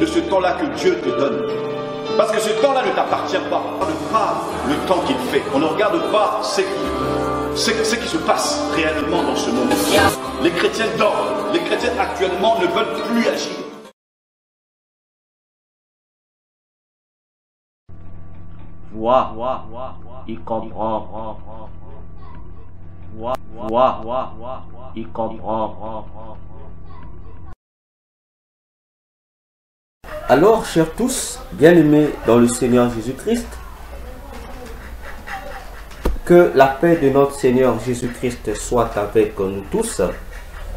de ce temps-là que Dieu te donne. Parce que ce temps-là ne t'appartient pas. On ne regarde pas le temps qu'il fait. On ne regarde pas ce qui se passe réellement dans ce monde. Les chrétiens dorment. Les chrétiens actuellement ne veulent plus agir. Vois, il comprend. Vois, il comprend. Alors, chers tous, bien-aimés dans le Seigneur Jésus-Christ, que la paix de notre Seigneur Jésus-Christ soit avec nous tous.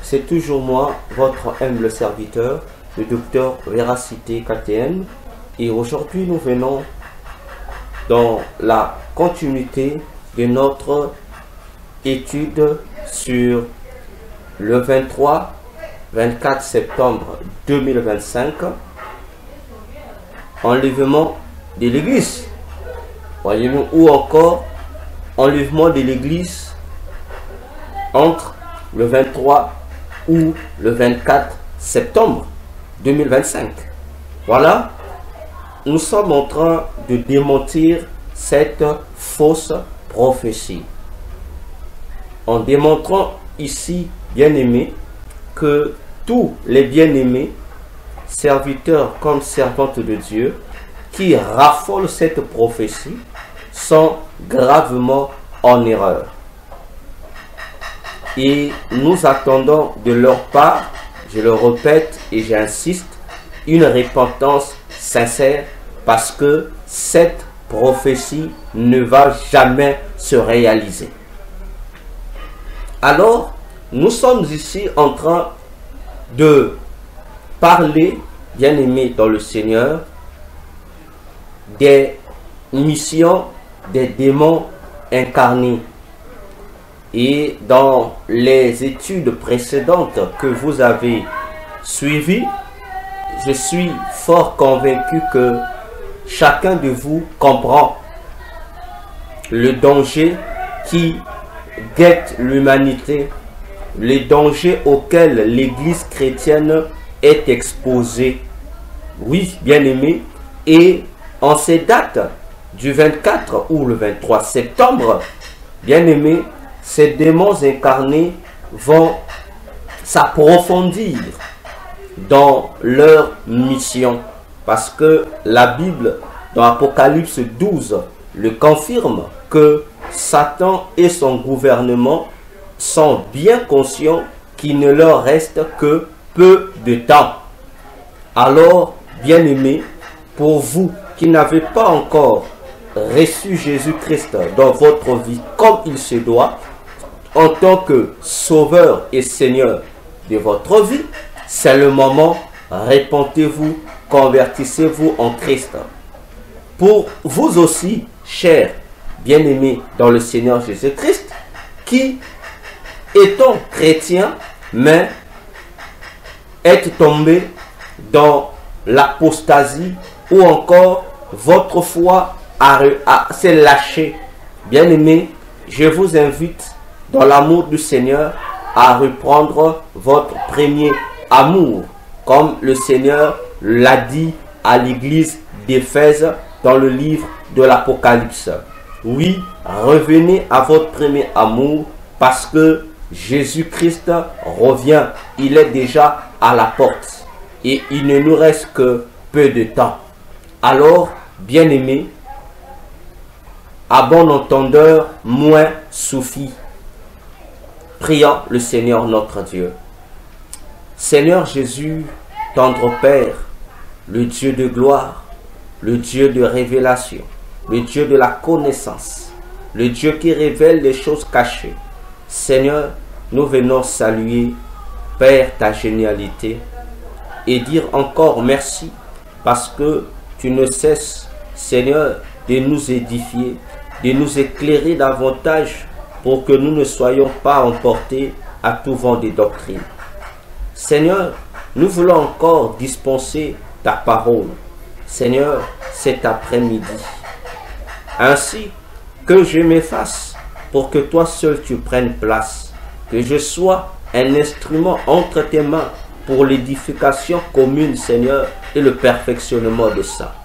C'est toujours moi, votre humble serviteur, le docteur Véracité KTM. Et aujourd'hui, nous venons dans la continuité de notre étude sur le 23-24 septembre 2025, enlèvement de l'Église. Voyez-nous, ou encore enlèvement de l'Église entre le 23 ou le 24 septembre 2025. Voilà, nous sommes en train de démentir cette fausse prophétie. En démontrant ici, bien-aimés, que tous les bien-aimés, serviteurs comme servantes de Dieu, qui raffolent cette prophétie, sont gravement en erreur. Et nous attendons de leur part, je le répète et j'insiste, une repentance sincère, parce que cette prophétie ne va jamais se réaliser. Alors, nous sommes ici en train de parler, bien-aimés dans le Seigneur, des missions des démons incarnés. Et dans les études précédentes que vous avez suivies, je suis fort convaincu que chacun de vous comprend le danger qui guette l'humanité, les dangers auxquels l'Église chrétienne est exposée. Oui, bien-aimés, et en ces dates du 24 ou le 23 septembre, bien-aimés, ces démons incarnés vont s'approfondir dans leur mission. Parce que la Bible, dans Apocalypse 12, le confirme que Satan et son gouvernement sont bien conscients qu'il ne leur reste que peu de temps. Alors, bien-aimés, pour vous qui n'avez pas encore reçu Jésus-Christ dans votre vie comme il se doit, en tant que sauveur et seigneur de votre vie, c'est le moment, répentez-vous, convertissez-vous en Christ. Pour vous aussi, chers bien-aimés dans le Seigneur Jésus-Christ, qui étant chrétiens, mais êtes tombés dans l'apostasie ou encore votre foi s'est lâchée. Bien-aimés, je vous invite dans l'amour du Seigneur à reprendre votre premier amour, comme le Seigneur l'a dit à l'église d'Éphèse dans le livre de l'Apocalypse. Oui, revenez à votre premier amour parce que Jésus-Christ revient. Il est déjà à la porte et il ne nous reste que peu de temps. Alors, bien-aimés, à bon entendeur, moins suffit. Prions le Seigneur notre Dieu. Seigneur Jésus, tendre Père, le Dieu de gloire, le Dieu de révélation, le Dieu de la connaissance, le Dieu qui révèle les choses cachées. Seigneur, nous venons saluer, Père, ta génialité et dire encore merci parce que tu ne cesses, Seigneur, de nous édifier, de nous éclairer davantage pour que nous ne soyons pas emportés à tout vent des doctrines. Seigneur, nous voulons encore dispenser ta parole. Seigneur, cet après-midi. Ainsi que je m'efface pour que toi seul tu prennes place. Que je sois un instrument entre tes mains pour l'édification commune, Seigneur, et le perfectionnement de ça.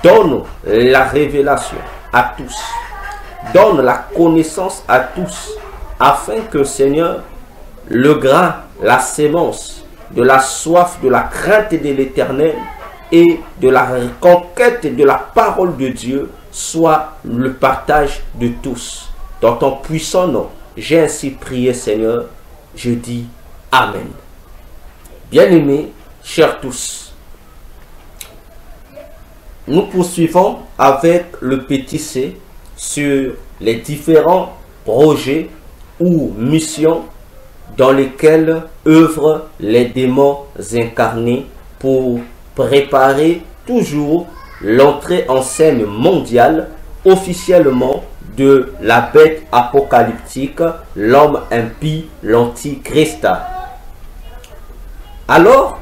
Donne la révélation à tous. Donne la connaissance à tous, afin que, Seigneur, le grain, la sémence de la soif, de la crainte de l'Éternel et de la conquête de la parole de Dieu soit le partage de tous. Dans ton puissant nom, j'ai ainsi prié, Seigneur. Je dis Amen. Bien-aimés, chers tous, nous poursuivons avec le petit C sur les différents projets ou missions dans lesquels œuvrent les démons incarnés pour préparer toujours l'entrée en scène mondiale officiellement de la bête apocalyptique, l'homme impie, l'antichrist. Alors,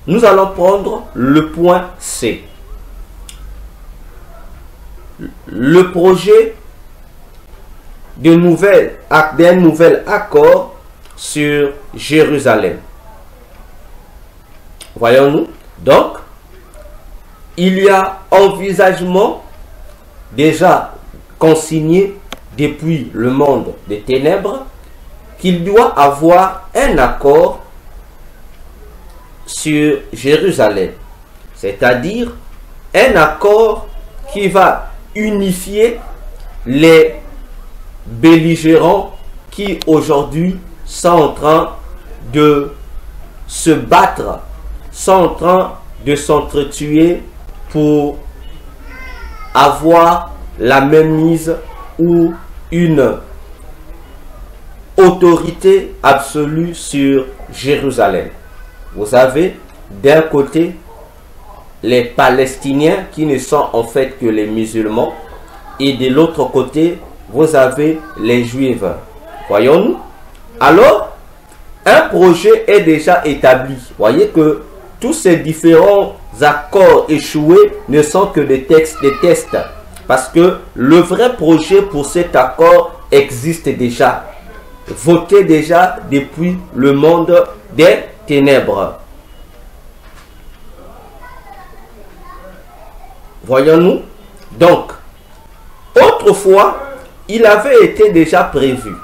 nous allons prendre le point C. Le projet d'un nouvel accord sur Jérusalem. Voyons-nous. Donc, il y a envisagement déjà consigné depuis le monde des ténèbres qu'il doit avoir un accord sur Jérusalem, c'est-à-dire un accord qui va unifier les belligérants qui aujourd'hui sont en train de se battre, sont en train de s'entretuer pour avoir la mainmise ou une autorité absolue sur Jérusalem. Vous avez d'un côté les Palestiniens qui ne sont en fait que les musulmans et de l'autre côté vous avez les Juifs. Voyons-nous. Alors, un projet est déjà établi. Voyez que tous ces différents accords échoués ne sont que des tests. Parce que le vrai projet pour cet accord existe déjà. Voté déjà depuis le monde des ténèbres. Voyons-nous. Donc, autrefois, il avait été déjà prévu.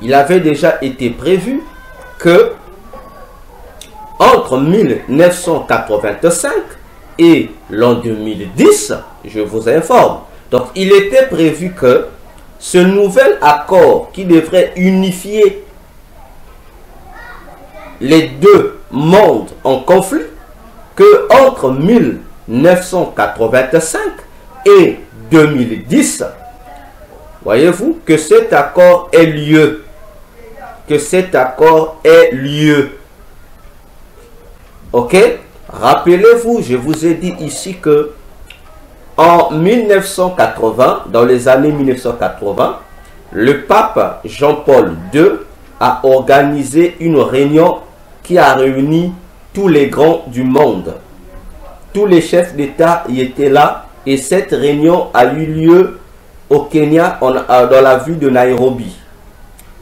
Il avait déjà été prévu que entre 1985 et l'an 2010, je vous informe, donc il était prévu que ce nouvel accord qui devrait unifier les deux mondes en conflit, que entre 1985 et 2010, voyez-vous que cet accord ait lieu. Que cet accord ait lieu. Ok? Rappelez-vous, je vous ai dit ici que en 1980, dans les années 1980, le pape Jean-Paul II a organisé une réunion qui a réuni tous les grands du monde. Tous les chefs d'État y étaient là et cette réunion a eu lieu au Kenya, dans la ville de Nairobi.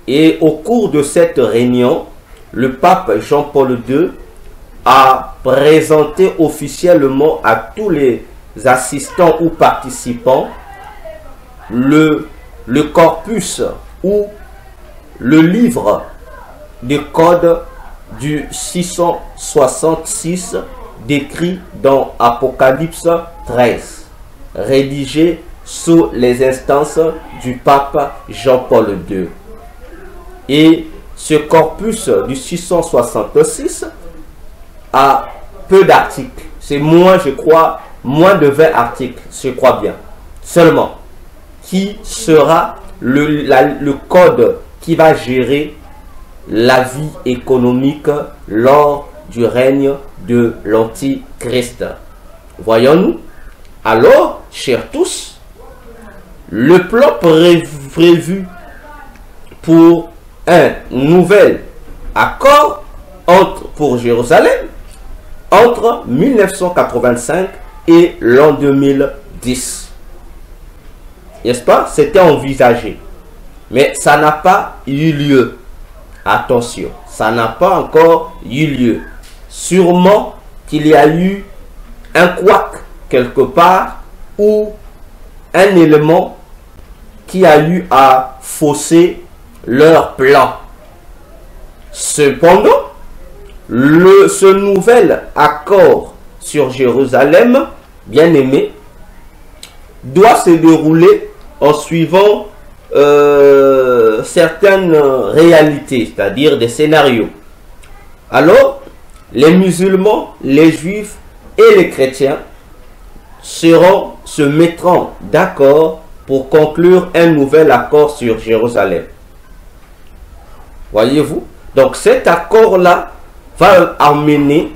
Et au cours de cette réunion, le pape Jean-Paul II a présenté officiellement à tous les assistants ou participants le corpus ou le livre de code du 666 décrit dans Apocalypse 13, rédigé sous les instances du pape Jean-Paul II. Et ce corpus du 666 a peu d'articles. C'est moins, je crois, moins de 20 articles, je crois bien. Seulement, qui sera le code qui va gérer la vie économique lors du règne de l'Antichrist. Voyons-nous. Alors, chers tous, le plan prévu pour un nouvel accord pour Jérusalem entre 1985 et l'an 2010. N'est-ce pas? C'était envisagé. Mais ça n'a pas eu lieu. Attention, ça n'a pas encore eu lieu. sûrement qu'il y a eu un couac quelque part ou un élément qui a eu à fausser leur plan. Cependant, ce nouvel accord sur Jérusalem, bien aimé, doit se dérouler en suivant certaines réalités, c'est-à-dire des scénarios. Alors, les musulmans, les juifs et les chrétiens se mettront d'accord pour conclure un nouvel accord sur Jérusalem. Voyez-vous? Donc cet accord-là va amener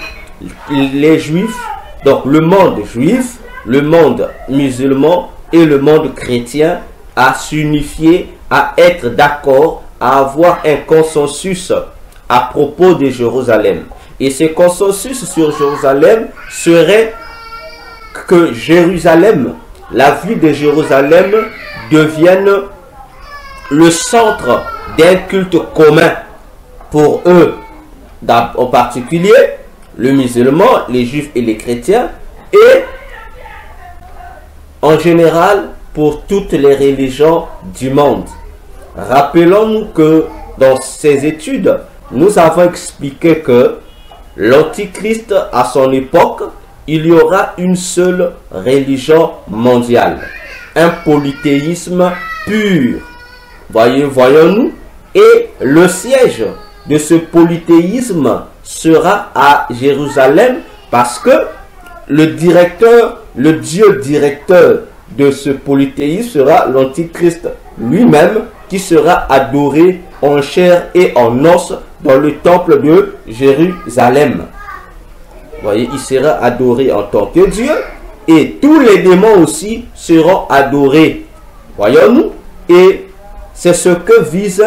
les juifs, donc le monde juif, le monde musulman et le monde chrétien à s'unifier, à être d'accord, à avoir un consensus à propos de Jérusalem. Et ce consensus sur Jérusalem serait que Jérusalem, la ville de Jérusalem, devienne le centre d'un culte commun pour eux, en particulier les musulmans, les juifs et les chrétiens, et en général pour toutes les religions du monde. Rappelons-nous que dans ces études, nous avons expliqué que l'Antichrist, à son époque, il y aura une seule religion mondiale, un polythéisme pur. Voyons-nous, et le siège de ce polythéisme sera à Jérusalem parce que le Dieu directeur de ce polythéisme sera l'Antichrist lui-même qui sera adoré en chair et en os dans le temple de Jérusalem. Voyez, il sera adoré en tant que Dieu et tous les démons aussi seront adorés. Voyons-nous, et c'est ce que vise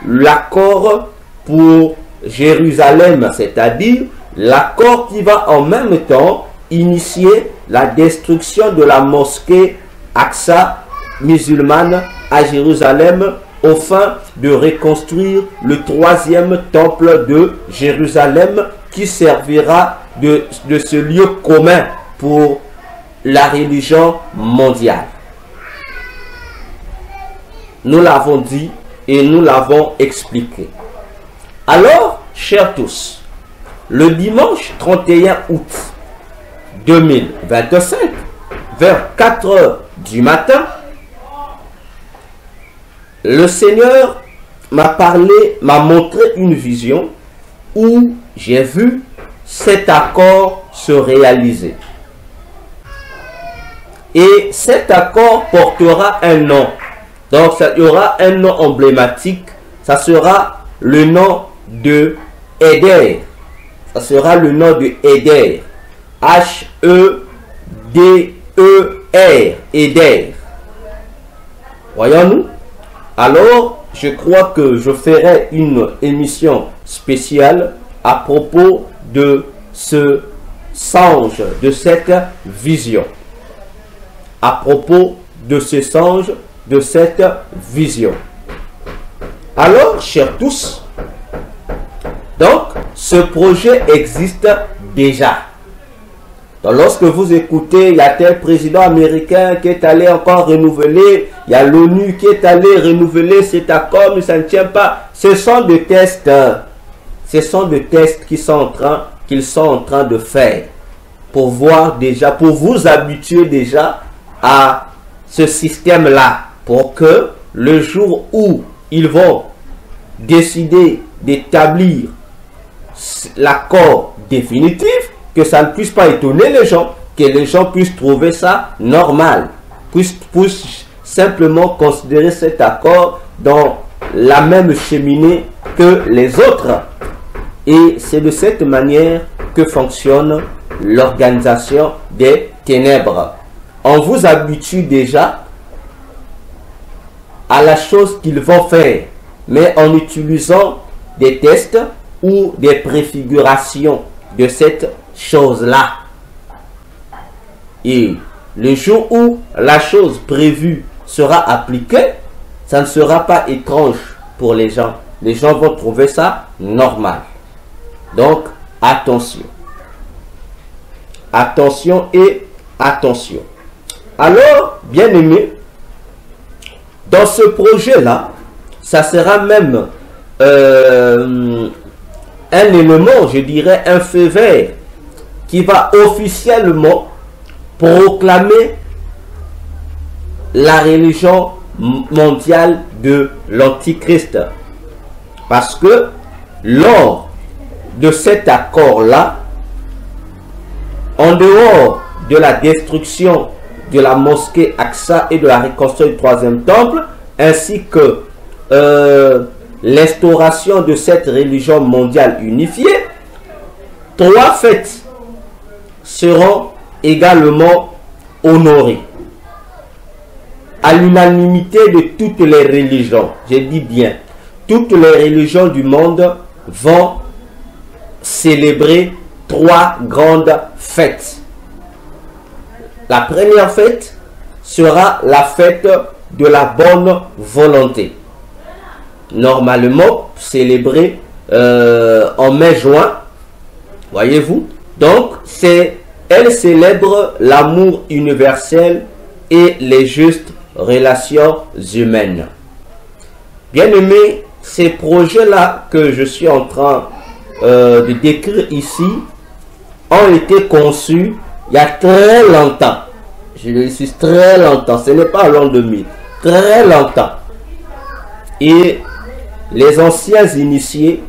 l'accord pour Jérusalem, c'est-à-dire l'accord qui va en même temps initier la destruction de la mosquée Aqsa musulmane à Jérusalem au fin de reconstruire le troisième temple de Jérusalem qui servira de ce lieu commun pour la religion mondiale. Nous l'avons dit et nous l'avons expliqué. Alors, chers tous, le dimanche 31 août 2025, vers 4 heures du matin, le Seigneur m'a montré une vision où j'ai vu cet accord se réaliser. Et cet accord portera un nom. Donc, il y aura un nom emblématique. Ça sera le nom de Éder. Ça sera le nom de Éder. H-E-D-E-R. Éder. Voyons-nous. Alors, je crois que je ferai une émission spéciale à propos de ce songe, de cette vision. À propos de ce songe, de cette vision. Alors, chers tous, donc, ce projet existe déjà. Donc, lorsque vous écoutez, il y a tel président américain qui est allé encore renouveler, il y a l'ONU qui est allé renouveler cet accord, mais ça ne tient pas. Ce sont des tests. Ce sont des tests qu'ils sont en train de faire pour voir déjà, pour vous habituer déjà à ce système-là, pour que le jour où ils vont décider d'établir l'accord définitif, que ça ne puisse pas étonner les gens, que les gens puissent trouver ça normal, puissent simplement considérer cet accord dans la même cheminée que les autres. Et c'est de cette manière que fonctionne l'organisation des ténèbres. On vous habitue déjà à la chose qu'ils vont faire, mais en utilisant des tests ou des préfigurations de cette chose-là. Et le jour où la chose prévue sera appliquée, ça ne sera pas étrange pour les gens. Les gens vont trouver ça normal. Donc, attention. Attention et attention. Alors, bien aimé, dans ce projet-là, ça sera même un élément, je dirais, un feu vert qui va officiellement proclamer la religion mondiale de l'Antichrist. Parce que lors de cet accord-là, en dehors de la destruction de la mosquée Aqsa et de la reconstruction du troisième temple, ainsi que l'instauration de cette religion mondiale unifiée, 3 fêtes seront également honorées à l'unanimité de toutes les religions. Je dis bien, toutes les religions du monde vont célébrer 3 grandes fêtes. La première fête sera la fête de la bonne volonté. Normalement célébrée en mai-juin. Voyez-vous? Donc, elle célèbre l'amour universel et les justes relations humaines. Bien aimé, ces projets-là que je suis en train de décrire ici ont été conçus il y a très longtemps. Je le suis très longtemps. Ce n'est pas l'an 2000. Très longtemps. Et les anciens initiés,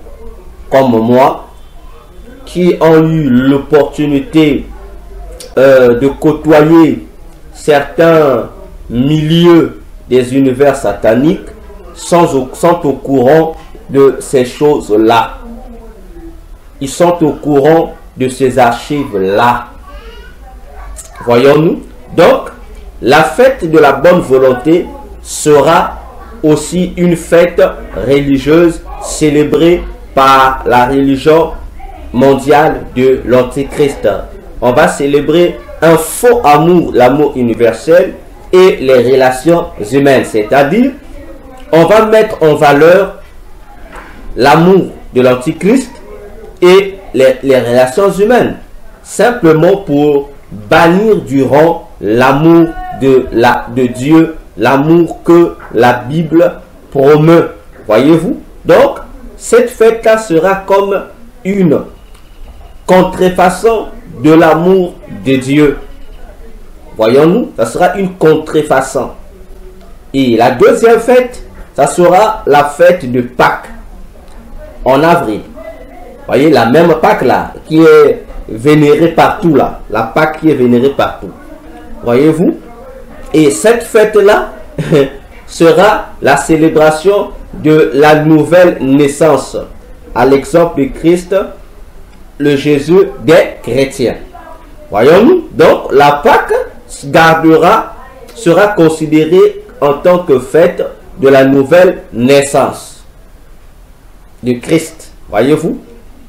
comme moi, qui ont eu l'opportunité de côtoyer certains milieux des univers sataniques, sont au courant de ces choses-là. Ils sont au courant de ces archives-là. Voyons-nous. Donc, la fête de la bonne volonté sera aussi une fête religieuse célébrée par la religion mondiale de l'Antichrist. On va célébrer un faux amour, l'amour universel et les relations humaines. C'est-à-dire, on va mettre en valeur l'amour de l'Antichrist et les relations humaines. Simplement pour bannir du rang l'amour de Dieu, l'amour que la Bible promeut. Voyez-vous? Donc, cette fête-là sera comme une contrefaçon de l'amour de Dieu. Voyons-nous? Ça sera une contrefaçon. Et la deuxième fête, ça sera la fête de Pâques en avril. Voyez, la même Pâques là, qui est vénérée partout là. La Pâques qui est vénérée partout. Voyez-vous? Et cette fête-là sera la célébration de la nouvelle naissance. À l'exemple de Christ, le Jésus des chrétiens. Voyons-nous? Donc, la Pâques sera considérée en tant que fête de la nouvelle naissance de Christ. Voyez-vous?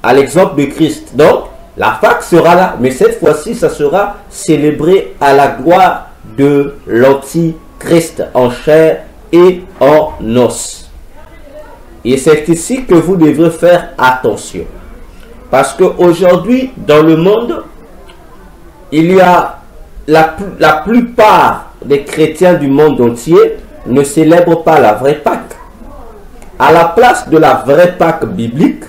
À l'exemple de Christ. Donc, la Pâques sera là, mais cette fois-ci, ça sera célébré à la gloire de l'Antichrist en chair et en os. Et c'est ici que vous devrez faire attention. Parce qu'aujourd'hui, dans le monde, il y a la plupart des chrétiens du monde entier ne célèbrent pas la vraie Pâques. À la place de la vraie Pâques biblique,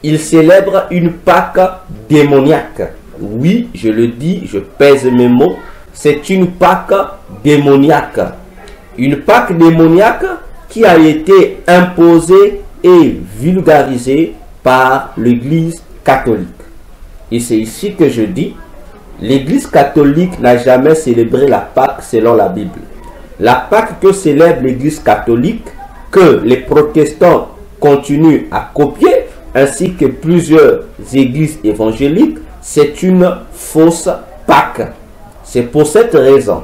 ils célèbrent une Pâques démoniaque. Oui, je le dis, je pèse mes mots, c'est une Pâques démoniaque. Une Pâques démoniaque qui a été imposée et vulgarisée par l'Église catholique. Et c'est ici que je dis, l'Église catholique n'a jamais célébré la Pâques selon la Bible. La Pâques que célèbre l'Église catholique, que les protestants continuent à copier, ainsi que plusieurs églises évangéliques, c'est une fausse Pâques. C'est pour cette raison,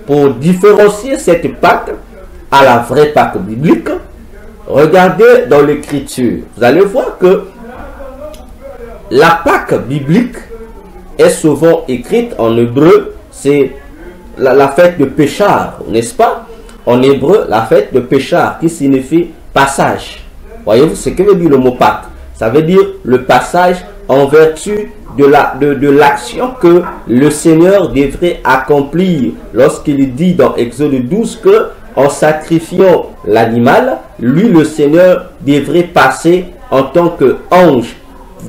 pour différencier cette Pâques à la vraie Pâques biblique, regardez dans l'Écriture. Vous allez voir que la Pâques biblique est souvent écrite en hébreu, c'est la fête de Péchar, n'est-ce pas? En hébreu, la fête de Péchar, qui signifie passage. Voyez-vous ce que veut dire le mot Pâques? Ça veut dire le passage en vertu de l'action que le Seigneur devrait accomplir lorsqu'il dit dans Exode 12 que en sacrifiant l'animal, lui le Seigneur devrait passer en tant qu'ange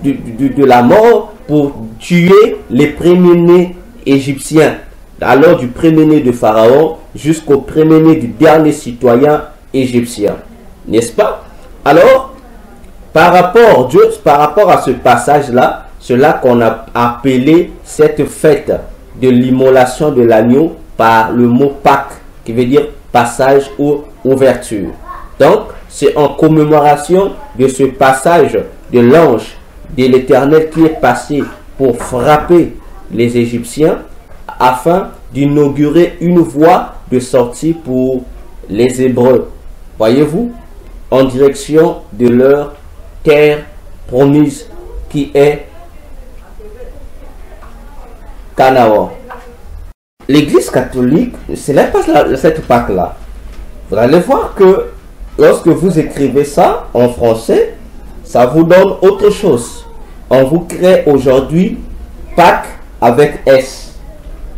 de la mort pour tuer les premiers-nés égyptiens, alors du premier-né de Pharaon jusqu'au premier-né du dernier citoyen égyptien, n'est-ce pas? Alors, par rapport à ce passage-là, cela qu'on a appelé cette fête de l'immolation de l'agneau par le mot Pâques, qui veut dire passage ou ouverture. Donc, c'est en commémoration de ce passage de l'ange de l'Éternel qui est passé pour frapper les Égyptiens afin d'inaugurer une voie de sortie pour les Hébreux. Voyez-vous, en direction de leur terre promise qui est Canaan. L'Église catholique ne célèbre pas cette Pâque-là. Vous allez voir que lorsque vous écrivez ça en français, ça vous donne autre chose. On vous crée aujourd'hui Pâques avec S.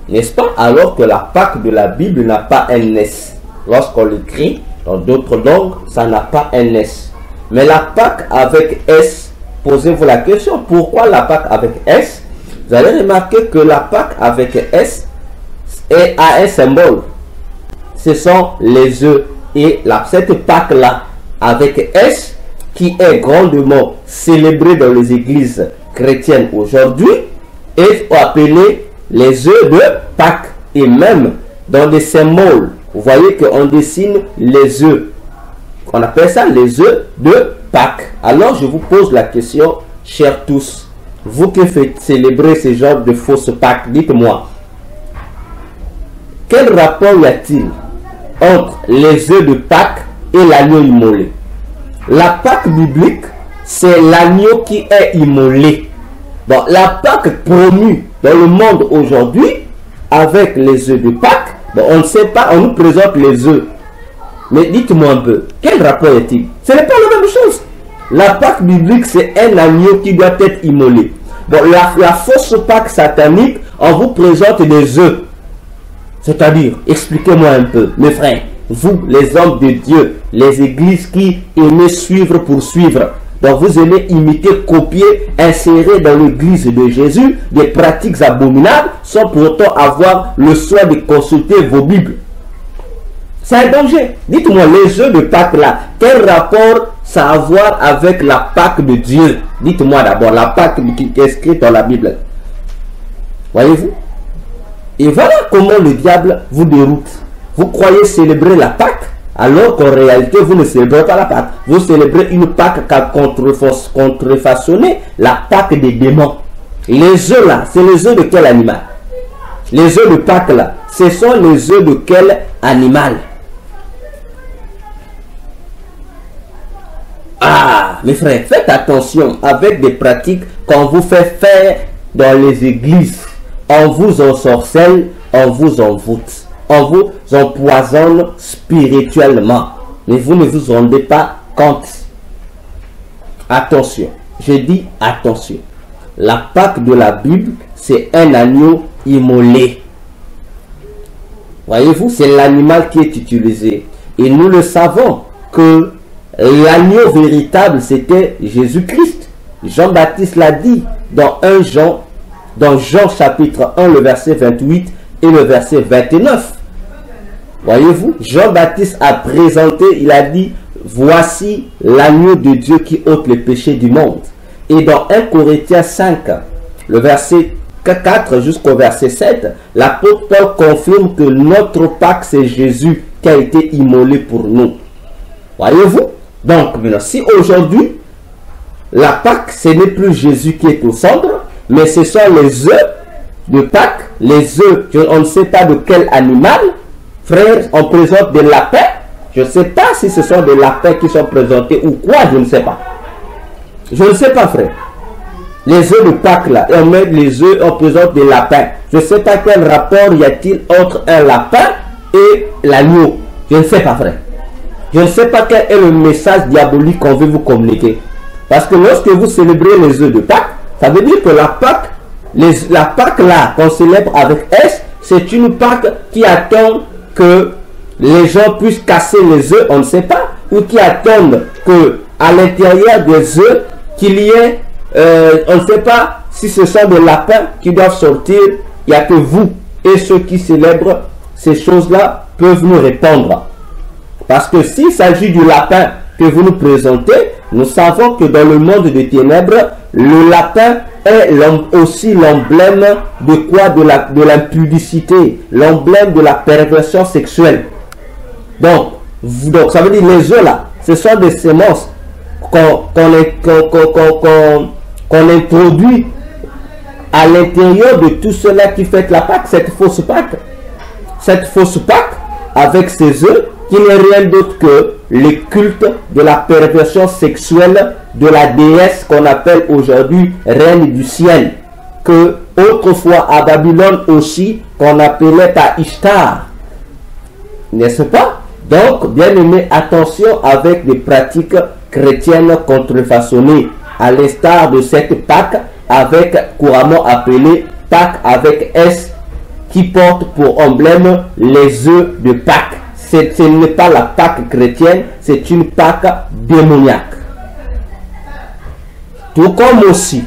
N'est-ce pas? Alors que la Pâque de la Bible n'a pas un S. Lorsqu'on l'écrit dans d'autres langues, ça n'a pas un S. Mais la Pâque avec S, posez-vous la question, pourquoi la Pâque avec S? Vous allez remarquer que la Pâque avec S a un symbole. Ce sont les œufs. Et cette Pâque-là avec S, qui est grandement célébrée dans les églises chrétiennes aujourd'hui, est appelée les œufs de Pâques. Et même dans les symboles, vous voyez qu'on dessine les œufs. On appelle ça les œufs de Pâques. Alors je vous pose la question, chers tous, vous qui faites célébrer ce genre de fausses Pâques, dites-moi, quel rapport y a-t-il entre les œufs de Pâques et l'agneau immolé? La Pâque biblique, c'est l'agneau qui est immolé. Bon, la Pâque promue dans le monde aujourd'hui, avec les œufs de Pâques, bon, on ne sait pas, on nous présente les œufs. Mais dites-moi un peu, quel rapport est-il? Ce n'est pas la même chose. La Pâque biblique, c'est un agneau qui doit être immolé. Bon, la fausse Pâque satanique, on vous présente des œufs. C'est-à-dire, expliquez-moi un peu, mes frères, vous, les hommes de Dieu, les églises qui aimez suivre pour suivre, donc vous aimez imiter, copier, insérer dans l'église de Jésus des pratiques abominables sans pour autant avoir le soin de consulter vos Bibles. C'est un danger. Dites-moi, les œufs de Pâques là, quel rapport ça a à voir avec la Pâque de Dieu? Dites-moi d'abord, la Pâque qui est écrite dans la Bible. Voyez-vous? Et voilà comment le diable vous déroute. Vous croyez célébrer la Pâque, alors qu'en réalité, vous ne célébrez pas la Pâque. Vous célébrez une Pâque qui a contrefaçonné la Pâque des démons. Les œufs là, c'est les œufs de quel animal? Les œufs de Pâques là, ce sont les œufs de quel animal? Ah, mes frères, faites attention avec des pratiques qu'on vous fait faire dans les églises. On vous ensorcelle, on vous envoûte, on vous empoisonne spirituellement. Mais vous ne vous rendez pas compte. Attention, je dis attention. La Pâque de la Bible, c'est un agneau immolé. Voyez-vous, c'est l'animal qui est utilisé. Et nous le savons que l'agneau véritable, c'était Jésus-Christ. Jean-Baptiste l'a dit dans Jean chapitre 1, le verset 28 et le verset 29. Voyez-vous, Jean-Baptiste a présenté, il a dit, voici l'agneau de Dieu qui ôte les péchés du monde. Et dans 1 Corinthiens 5, le verset 4 jusqu'au verset 7, l'apôtre Paul confirme que notre Pâque, c'est Jésus qui a été immolé pour nous. Voyez-vous? Donc, maintenant, si aujourd'hui, la Pâque, ce n'est plus Jésus qui est au centre, mais ce sont les œufs de Pâques, les œufs, on ne sait pas de quel animal. Frères, on présente des lapins. Je ne sais pas si ce sont des lapins qui sont présentés ou quoi, je ne sais pas. Je ne sais pas, frère. Les œufs de Pâques là, et on met les œufs, on présente des lapins. Je ne sais pas quel rapport y a-t-il entre un lapin et l'agneau. Je ne sais pas, frère. Je ne sais pas quel est le message diabolique qu'on veut vous communiquer. Parce que lorsque vous célébrez les œufs de Pâques, Ça veut dire que la Pâque, la Pâque là, qu'on célèbre avec S, c'est une Pâque qui attend que les gens puissent casser les œufs, on ne sait pas, ou qui attendent que à l'intérieur des œufs, qu'il y ait, on ne sait pas si ce sont des lapins qui doivent sortir. Il n'y a que vous et ceux qui célèbrent ces choses-là peuvent nous répondre. Parce que s'il s'agit du lapin que vous nous présentez, nous savons que dans le monde des ténèbres, le lapin est aussi l'emblème de quoi? De l'impudicité, l'emblème de la perversion sexuelle. Donc, ça veut dire les œufs là, ce sont des semences qu'on introduit à l'intérieur de tout cela qui fait la Pâque, cette fausse Pâque. Cette fausse Pâque, avec ses œufs, qui n'est rien d'autre que le culte de la perversion sexuelle de la déesse qu'on appelle aujourd'hui reine du ciel, que autrefois à Babylone aussi, qu'on appelait à Ishtar. N'est-ce pas? Donc, bien aimé, attention avec des pratiques chrétiennes contrefaçonnées, à l'instar de cette Pâque, avec couramment appelée Pâque avec S, qui porte pour emblème les œufs de Pâques. Ce n'est pas la Pâque chrétienne, c'est une Pâque démoniaque. Tout comme aussi,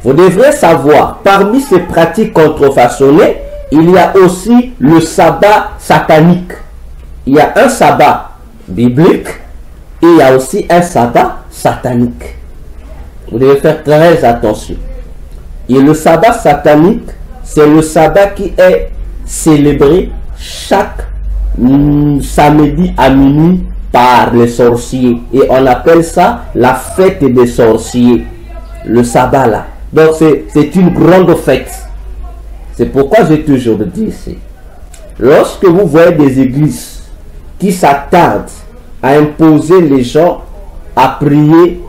vous devrez savoir, parmi ces pratiques contrefaçonnées, il y a aussi le sabbat satanique. Il y a un sabbat biblique et il y a aussi un sabbat satanique. Vous devez faire très attention. Et le sabbat satanique, c'est le sabbat qui est célébré chaque samedi à minuit par les sorciers. Et on appelle ça la fête des sorciers. Le sabbat là. Donc c'est une grande fête. C'est pourquoi j'ai toujours dit ici. Lorsque vous voyez des églises qui s'attardent à imposer les gens à prier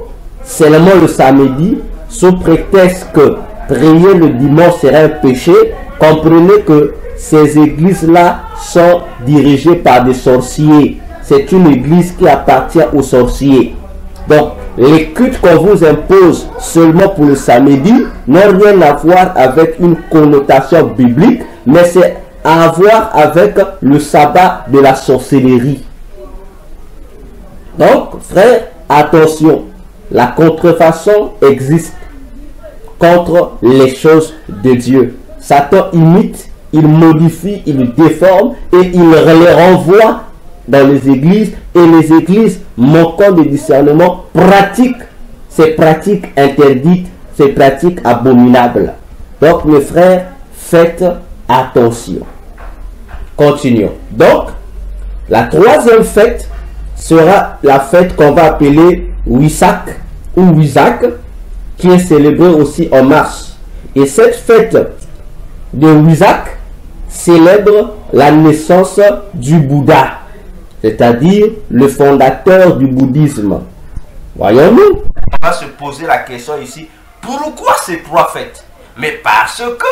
seulement le samedi, sous prétexte que prier le dimanche serait un péché, comprenez que ces églises-là sont dirigées par des sorciers. C'est une église qui appartient aux sorciers. Donc, les cultes qu'on vous impose seulement pour le samedi n'ont rien à voir avec une connotation biblique, mais c'est à voir avec le sabbat de la sorcellerie. Donc, frère, attention, la contrefaçon existe contre les choses de Dieu. Satan imite, il modifie, il déforme et il les renvoie dans les églises, et les églises, manquant de discernement, pratiquent ces pratiques interdites, ces pratiques abominables. Donc, mes frères, faites attention. Continuons. Donc, la troisième fête sera la fête qu'on va appeler Wisak ou Wisak, qui est célébrée aussi en mars. Et cette fête de Wisak célèbre la naissance du Bouddha, c'est-à-dire le fondateur du bouddhisme. Voyons-nous. On va se poser la question ici, pourquoi ces trois fêtes? Mais parce que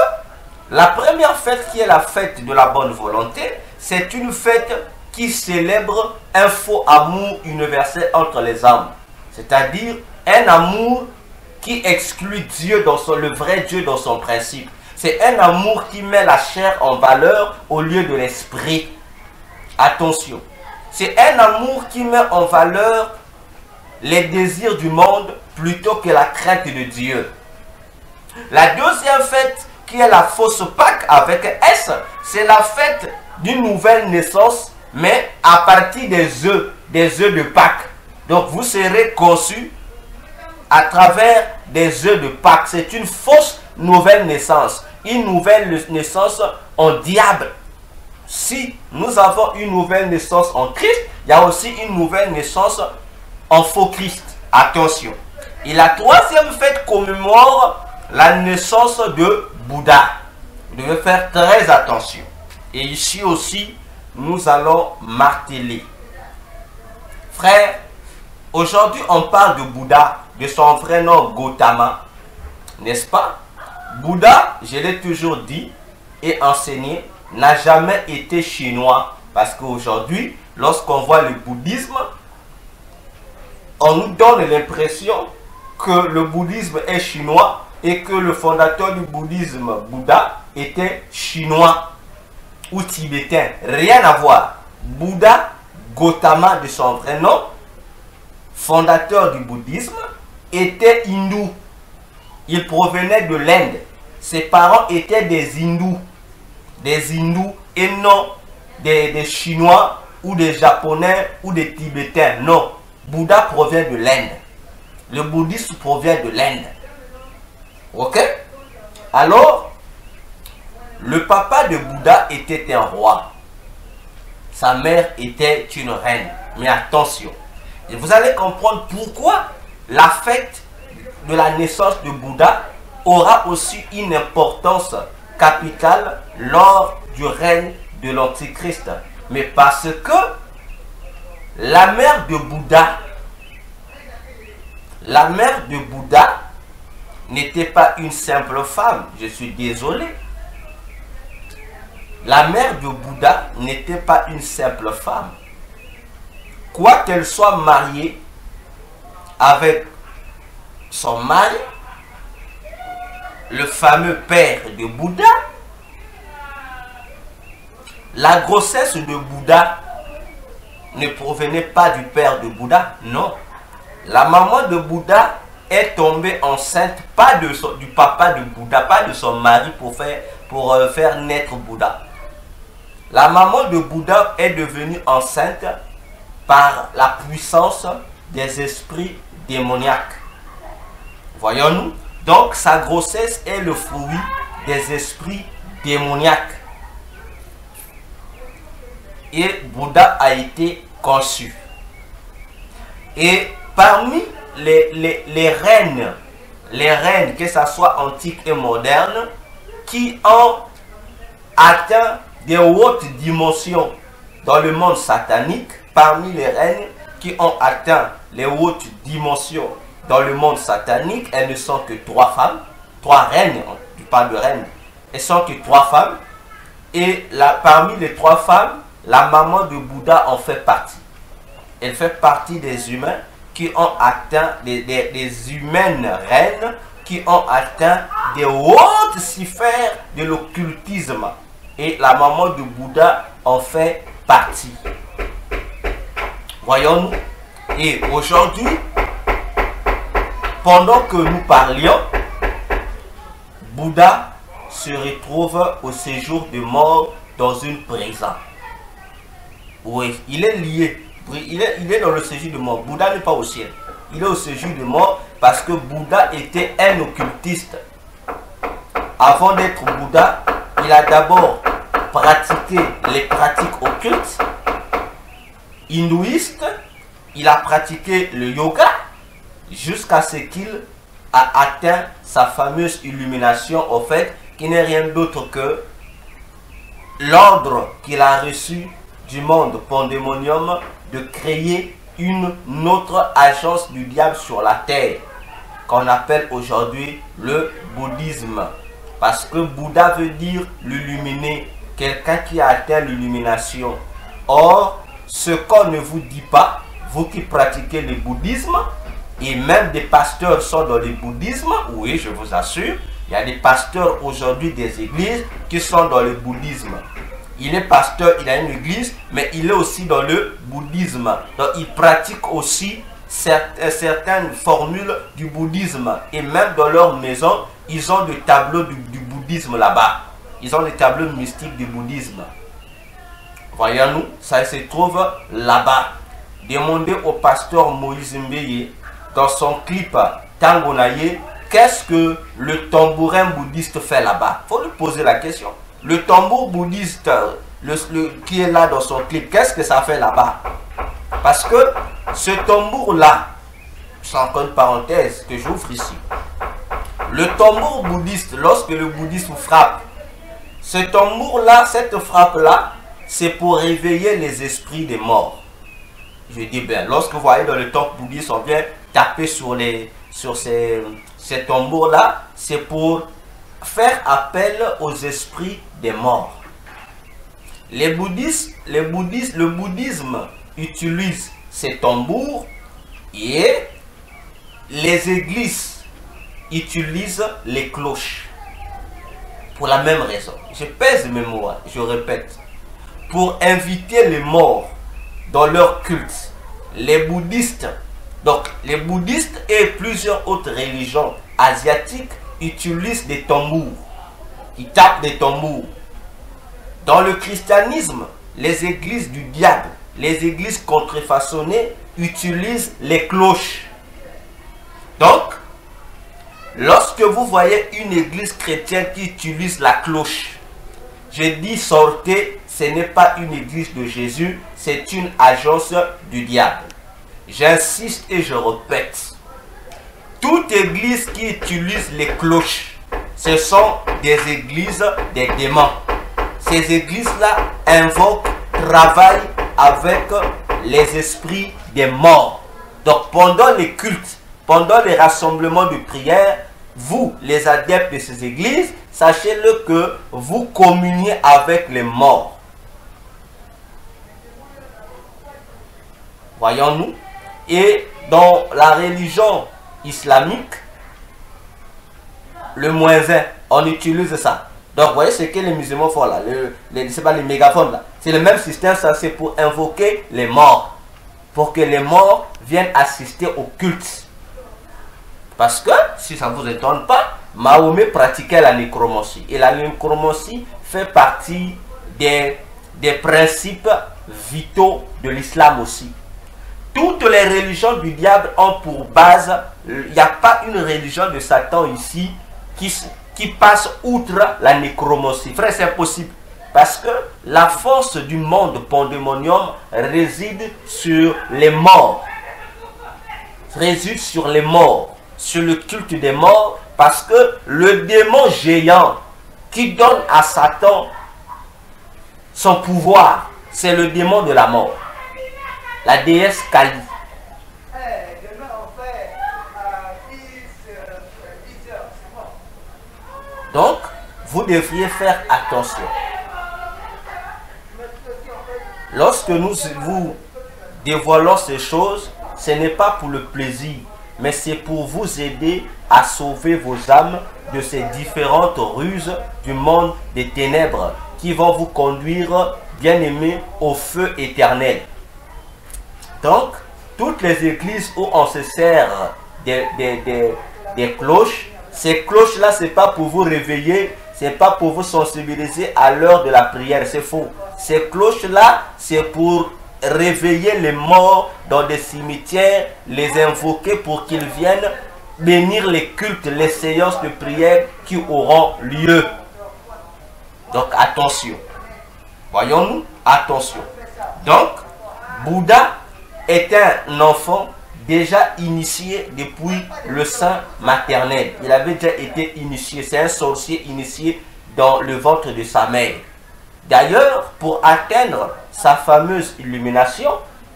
la première fête, qui est la fête de la bonne volonté, c'est une fête qui célèbre un faux amour universel entre les âmes. C'est-à-dire un amour qui exclut Dieu le vrai Dieu dans son principe. C'est un amour qui met la chair en valeur au lieu de l'esprit. Attention. C'est un amour qui met en valeur les désirs du monde plutôt que la crainte de Dieu. La deuxième fête, qui est la fausse Pâque avec S, c'est la fête d'une nouvelle naissance, mais à partir des œufs de Pâques. Donc vous serez conçus à travers des œufs de Pâques. C'est une fausse nouvelle naissance, une nouvelle naissance en diable. Si nous avons une nouvelle naissance en Christ, il y a aussi une nouvelle naissance en faux Christ. Attention. Et la troisième fête commémore la naissance de Bouddha. Vous devez faire très attention. Et ici aussi, nous allons marteler. Frère, aujourd'hui on parle de Bouddha, de son vrai nom Gautama, n'est-ce pas? Bouddha, je l'ai toujours dit et enseigné, n'a jamais été chinois. Parce qu'aujourd'hui, lorsqu'on voit le bouddhisme, on nous donne l'impression que le bouddhisme est chinois, et que le fondateur du bouddhisme, Bouddha, était chinois ou tibétain. Rien à voir. Bouddha Gautama, de son vrai nom, fondateur du bouddhisme, était hindou. Il provenait de l'Inde. Ses parents étaient des hindous. Des hindous et non des chinois ou des japonais ou des tibétains. Non. Bouddha provient de l'Inde. Le bouddhisme provient de l'Inde. Ok? Alors, le papa de Bouddha était un roi. Sa mère était une reine. Mais attention, et vous allez comprendre pourquoi la fête de la naissance de Bouddha aura aussi une importance capitale lors du règne de l'Antichrist. Mais parce que la mère de Bouddha n'était pas une simple femme. Je suis désolé. La mère de Bouddha n'était pas une simple femme. Quoi qu'elle soit mariée avec son mari, le fameux père de Bouddha, la grossesse de Bouddha ne provenait pas du père de Bouddha, non. La maman de Bouddha est tombée enceinte, pas du papa de Bouddha, pas de son mari pour faire naître Bouddha. La maman de Bouddha est devenue enceinte par la puissance des esprits démoniaques. Voyons-nous? Donc sa grossesse est le fruit des esprits démoniaques. Et Bouddha a été conçu. Et parmi les reines, que ce soit antiques et modernes, qui ont atteint des hautes dimensions dans le monde satanique, parmi les reines qui ont atteint les hautes dimensions dans le monde satanique, elles ne sont que 3 femmes, 3 reines, je parle de reines, elles sont que 3 femmes, et parmi les 3 femmes, la maman de Bouddha en fait partie. Elle fait partie des humains qui ont atteint, des humaines reines qui ont atteint des hautes sphères de l'occultisme. Et la maman de Bouddha en fait partie. Voyons-nous. Et aujourd'hui, pendant que nous parlions, Bouddha se retrouve au séjour de mort dans une prison. Oui, il est lié. Il est dans le séjour de mort. Bouddha n'est pas au ciel. Il est au séjour de mort parce que Bouddha était un occultiste. Avant d'être Bouddha, il a d'abord pratiqué les pratiques occultes, hindouistes. Il a pratiqué le yoga jusqu'à ce qu'il a atteint sa fameuse illumination, au fait, qui n'est rien d'autre que l'ordre qu'il a reçu du monde pandémonium de créer une autre agence du diable sur la terre, qu'on appelle aujourd'hui le bouddhisme. Parce que Bouddha veut dire l'illuminé, quelqu'un qui a atteint l'illumination. Or, ce qu'on ne vous dit pas, vous qui pratiquez le bouddhisme, et même des pasteurs sont dans le bouddhisme, oui, je vous assure, il y a des pasteurs aujourd'hui des églises qui sont dans le bouddhisme. Il est pasteur, il a une église, mais il est aussi dans le bouddhisme. Donc il pratique aussi certaines formules du bouddhisme. Et même dans leur maison, ils ont des tableaux du bouddhisme là-bas. Ils ont des tableaux mystiques du bouddhisme. Voyons-nous, ça se trouve là-bas. Demandez au pasteur Moïse Mbeye, dans son clip Tangonaye, qu'est-ce que le tambourin bouddhiste fait là-bas? Il faut lui poser la question. Le tambour bouddhiste qui est là dans son clip, qu'est-ce que ça fait là-bas? Parce que ce tambour-là, c'est encore une parenthèse que j'ouvre ici. Le tambour bouddhiste, lorsque le bouddhisme frappe, ce tambour-là, cette frappe-là, c'est pour réveiller les esprits des morts. Je dis bien, lorsque vous voyez dans le temple bouddhiste, on vient taper sur ces tambours-là, c'est pour faire appel aux esprits des morts. Le bouddhisme utilise ces tambours et les églises utilisent les cloches pour la même raison. Je pèse mes mots, je répète. Pour inviter les morts dans leur culte. Les bouddhistes, donc les bouddhistes et plusieurs autres religions asiatiques utilisent des tambours. Ils tapent des tambours. Dans le christianisme, les églises du diable, les églises contrefaçonnées utilisent les cloches. Donc, lorsque vous voyez une église chrétienne qui utilise la cloche, je dis sortez, ce n'est pas une église de Jésus, c'est une agence du diable. J'insiste et je répète. Toute église qui utilise les cloches, ce sont des églises des démons. Ces églises-là invoquent, travaillent avec les esprits des morts. Donc pendant les cultes, pendant les rassemblements de prière, vous, les adeptes de ces églises, sachez-le que vous communiez avec les morts. Voyons-nous. Et dans la religion islamique, le moins 20, on utilise ça. Donc, vous voyez ce que les musulmans font là, c'est pas les mégaphones là. C'est le même système, ça c'est pour invoquer les morts. Pour que les morts viennent assister au culte. Parce que, si ça ne vous étonne pas, Mahomet pratiquait la nécromancie. Et la nécromancie fait partie des principes vitaux de l'islam aussi. Toutes les religions du diable ont pour base, il n'y a pas une religion de Satan ici qui passe outre la nécromancie. Frère, c'est impossible. Parce que la force du monde pandémonium réside sur les morts. Réside sur les morts, sur le culte des morts. Parce que le démon géant qui donne à Satan son pouvoir, c'est le démon de la mort. La déesse Kali. Donc, vous devriez faire attention. Lorsque nous vous dévoilons ces choses, ce n'est pas pour le plaisir, mais c'est pour vous aider à sauver vos âmes de ces différentes ruses du monde des ténèbres qui vont vous conduire, bien-aimés, au feu éternel. Donc, toutes les églises où on se sert des cloches, ces cloches-là, ce n'est pas pour vous réveiller, ce n'est pas pour vous sensibiliser à l'heure de la prière, c'est faux. Ces cloches-là, c'est pour réveiller les morts dans des cimetières, les invoquer pour qu'ils viennent bénir les cultes, les séances de prière qui auront lieu. Donc, attention. Voyons-nous, attention. Donc, Bouddha est un enfant déjà initié depuis le sein maternel. Il avait déjà été initié. C'est un sorcier initié dans le ventre de sa mère. D'ailleurs, pour atteindre sa fameuse illumination,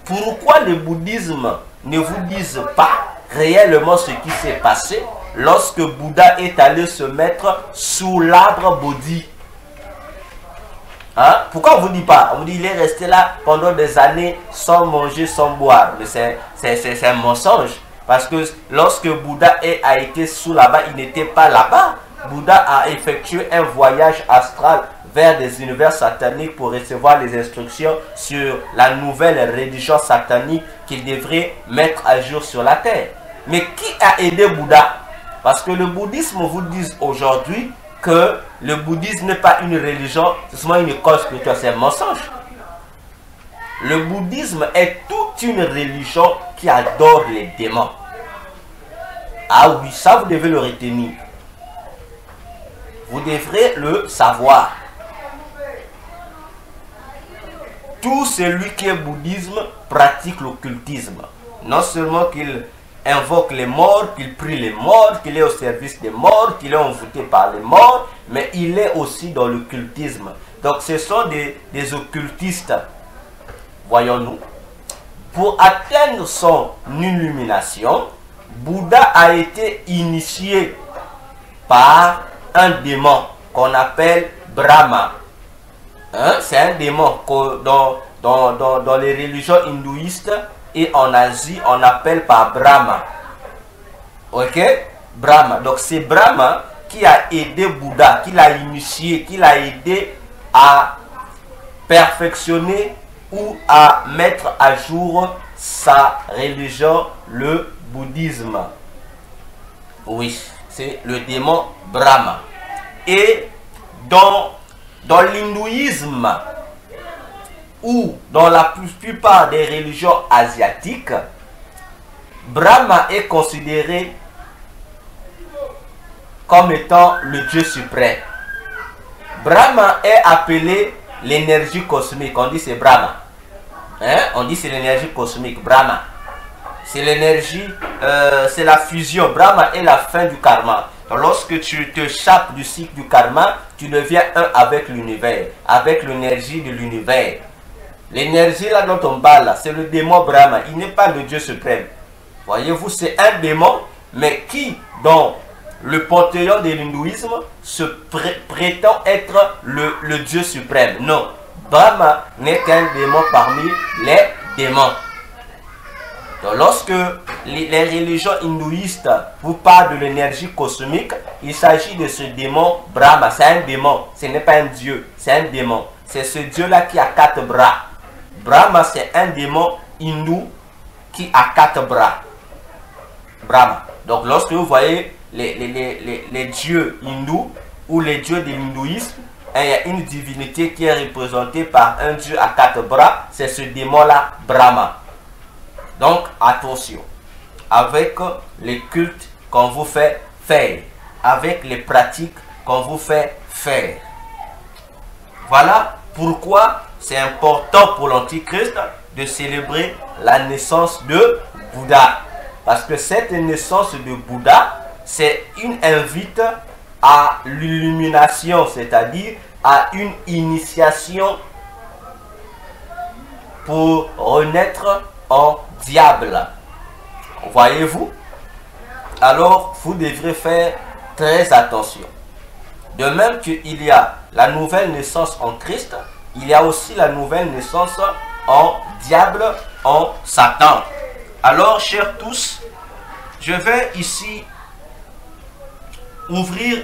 pourquoi le bouddhisme ne vous dise pas réellement ce qui s'est passé lorsque Bouddha est allé se mettre sous l'arbre Bodhi? Hein? Pourquoi on ne vous dit pas? On vous dit il est resté là pendant des années sans manger, sans boire. Mais c'est un mensonge. Parce que lorsque Bouddha a été sous là-bas, il n'était pas là-bas. Bouddha a effectué un voyage astral vers des univers sataniques pour recevoir les instructions sur la nouvelle religion satanique qu'il devrait mettre à jour sur la terre. Mais qui a aidé Bouddha? Parce que le bouddhisme vous dit aujourd'hui que le bouddhisme n'est pas une religion, c'est seulement une école spirituelle, c'est un mensonge. Le bouddhisme est toute une religion qui adore les démons. Ah oui, ça vous devez le retenir. Vous devrez le savoir. Tout celui qui est bouddhisme pratique l'occultisme. Non seulement qu'il invoque les morts, qu'il prie les morts, qu'il est au service des morts, qu'il est envoûté par les morts, mais il est aussi dans l'occultisme. Donc ce sont des occultistes, voyons-nous. Pour atteindre son illumination, Bouddha a été initié par un démon qu'on appelle Brahma. Hein? C'est un démon que dans les religions hindouistes et en Asie, on appelle par Brahma. Ok? Brahma. Donc c'est Brahma qui a aidé Bouddha, qui l'a initié, qui l'a aidé à perfectionner ou à mettre à jour sa religion, le bouddhisme. Oui, c'est le démon Brahma. Et dans l'hindouisme ou dans la plupart des religions asiatiques, Brahma est considéré comme étant le Dieu suprême. Brahma est appelé l'énergie cosmique. On dit c'est Brahma. Hein? On dit c'est l'énergie cosmique, Brahma. C'est l'énergie, c'est la fusion. Brahma est la fin du karma. Donc, lorsque tu te échappes du cycle du karma, tu deviens un avec l'univers, avec l'énergie de l'univers. L'énergie là dont on parle, c'est le démon Brahma. Il n'est pas le Dieu suprême. Voyez-vous, c'est un démon, mais qui, dans le panthéon de l'hindouisme, se prétend être le Dieu suprême. Non, Brahma n'est qu'un démon parmi les démons. Donc, lorsque les religions hindouistes vous parlent de l'énergie cosmique, il s'agit de ce démon Brahma. C'est un démon, ce n'est pas un dieu, c'est un démon. C'est ce dieu-là qui a 4 bras. Brahma, c'est un démon hindou qui a 4 bras. Brahma. Donc, lorsque vous voyez les dieux hindous ou les dieux de l'hindouisme, il y a une divinité qui est représentée par un dieu à 4 bras, c'est ce démon-là, Brahma. Donc, attention, avec les cultes qu'on vous fait faire, avec les pratiques qu'on vous fait faire. Voilà pourquoi c'est important pour l'Antichrist de célébrer la naissance de Bouddha. Parce que cette naissance de Bouddha, c'est une invite à l'illumination, c'est-à-dire à une initiation pour renaître en diable. Voyez-vous? Alors, vous devrez faire très attention. De même qu'il y a la nouvelle naissance en Christ, il y a aussi la nouvelle naissance en diable, en Satan. Alors, chers tous, je vais ici ouvrir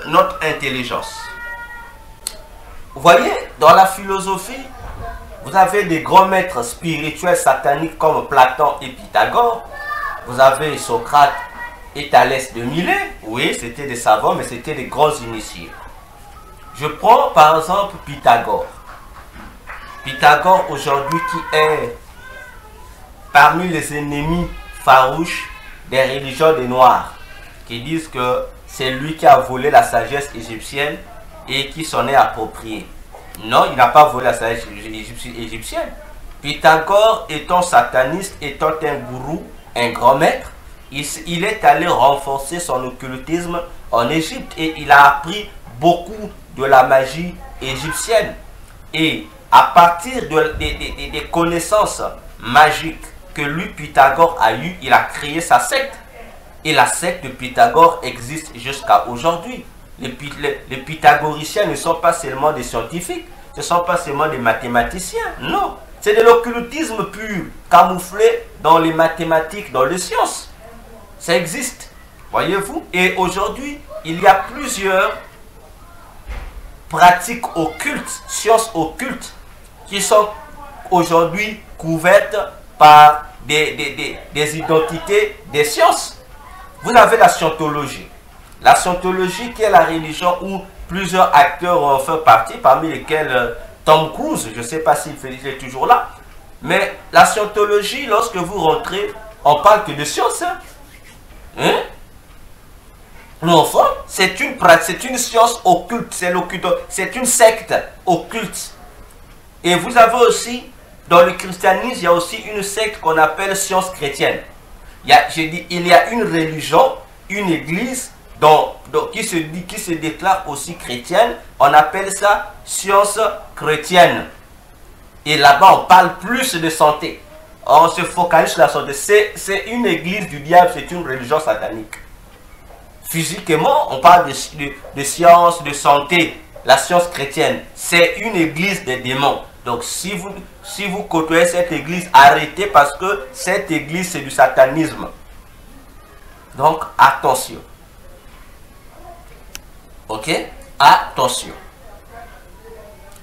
notre intelligence. Vous voyez, dans la philosophie, vous avez des grands maîtres spirituels sataniques comme Platon et Pythagore. Vous avez Socrate et Thalès de Milet. Oui, c'était des savants, mais c'était des grands initiés. Je prends par exemple Pythagore. Pythagore aujourd'hui qui est parmi les ennemis farouches des religions des Noirs, qui disent que c'est lui qui a volé la sagesse égyptienne et qui s'en est approprié. Non, il n'a pas volé la sagesse égyptienne. Pythagore, étant sataniste, étant un gourou, un grand maître, il est allé renforcer son occultisme en Égypte et il a appris beaucoup de la magie égyptienne. Et à partir des connaissances magiques que lui, Pythagore, a eues, il a créé sa secte. Et la secte de Pythagore existe jusqu'à aujourd'hui. Les pythagoriciens ne sont pas seulement des scientifiques, ce ne sont pas seulement des mathématiciens, non. C'est de l'occultisme pur, camouflé dans les mathématiques, dans les sciences. Ça existe, voyez-vous. Et aujourd'hui, il y a plusieurs pratiques occultes, sciences occultes, qui sont aujourd'hui couvertes par des identités des sciences. Vous avez la scientologie. La scientologie qui est la religion où plusieurs acteurs ont fait partie, parmi lesquels Tom Cruise, je ne sais pas s'il est toujours là. Mais la scientologie, lorsque vous rentrez, on parle que de science. Hein? Non, enfin, c'est une science occulte, c'est une secte occulte. Et vous avez aussi, dans le christianisme, il y a aussi une secte qu'on appelle science chrétienne. Il y a une religion, une église qui se déclare aussi chrétienne. On appelle ça science chrétienne. Et là-bas, on parle plus de santé. On se focalise sur la santé. C'est une église du diable, c'est une religion satanique. Physiquement, on parle de science, de santé. La science chrétienne, c'est une église des démons. Donc, si vous côtoyez cette église, arrêtez parce que cette église, c'est du satanisme. Donc, attention. Ok? Attention.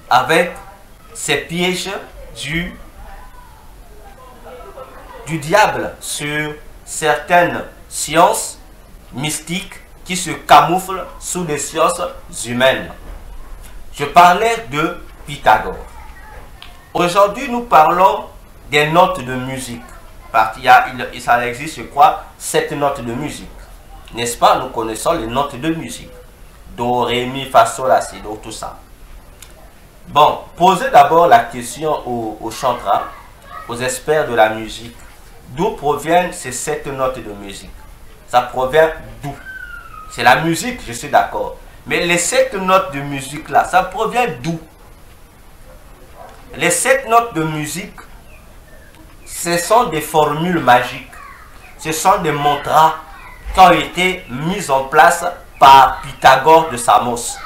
Avec ces pièges du diable sur certaines sciences mystiques qui se camouflent sous des sciences humaines. Je parlais de Pythagore. Aujourd'hui, nous parlons des notes de musique. Ça existe, je crois, 7 notes de musique. N'est-ce pas? Nous connaissons les notes de musique. Do, ré, mi, fa, sol, la, si, do, tout ça. Bon, posez d'abord la question aux chanteurs, aux experts de la musique. D'où proviennent ces 7 notes de musique? Ça provient d'où? C'est la musique, je suis d'accord. Mais les 7 notes de musique là, ça provient d'où? Les 7 notes de musique, ce sont des formules magiques. Ce sont des mantras qui ont été mis en place par Pythagore de Samos.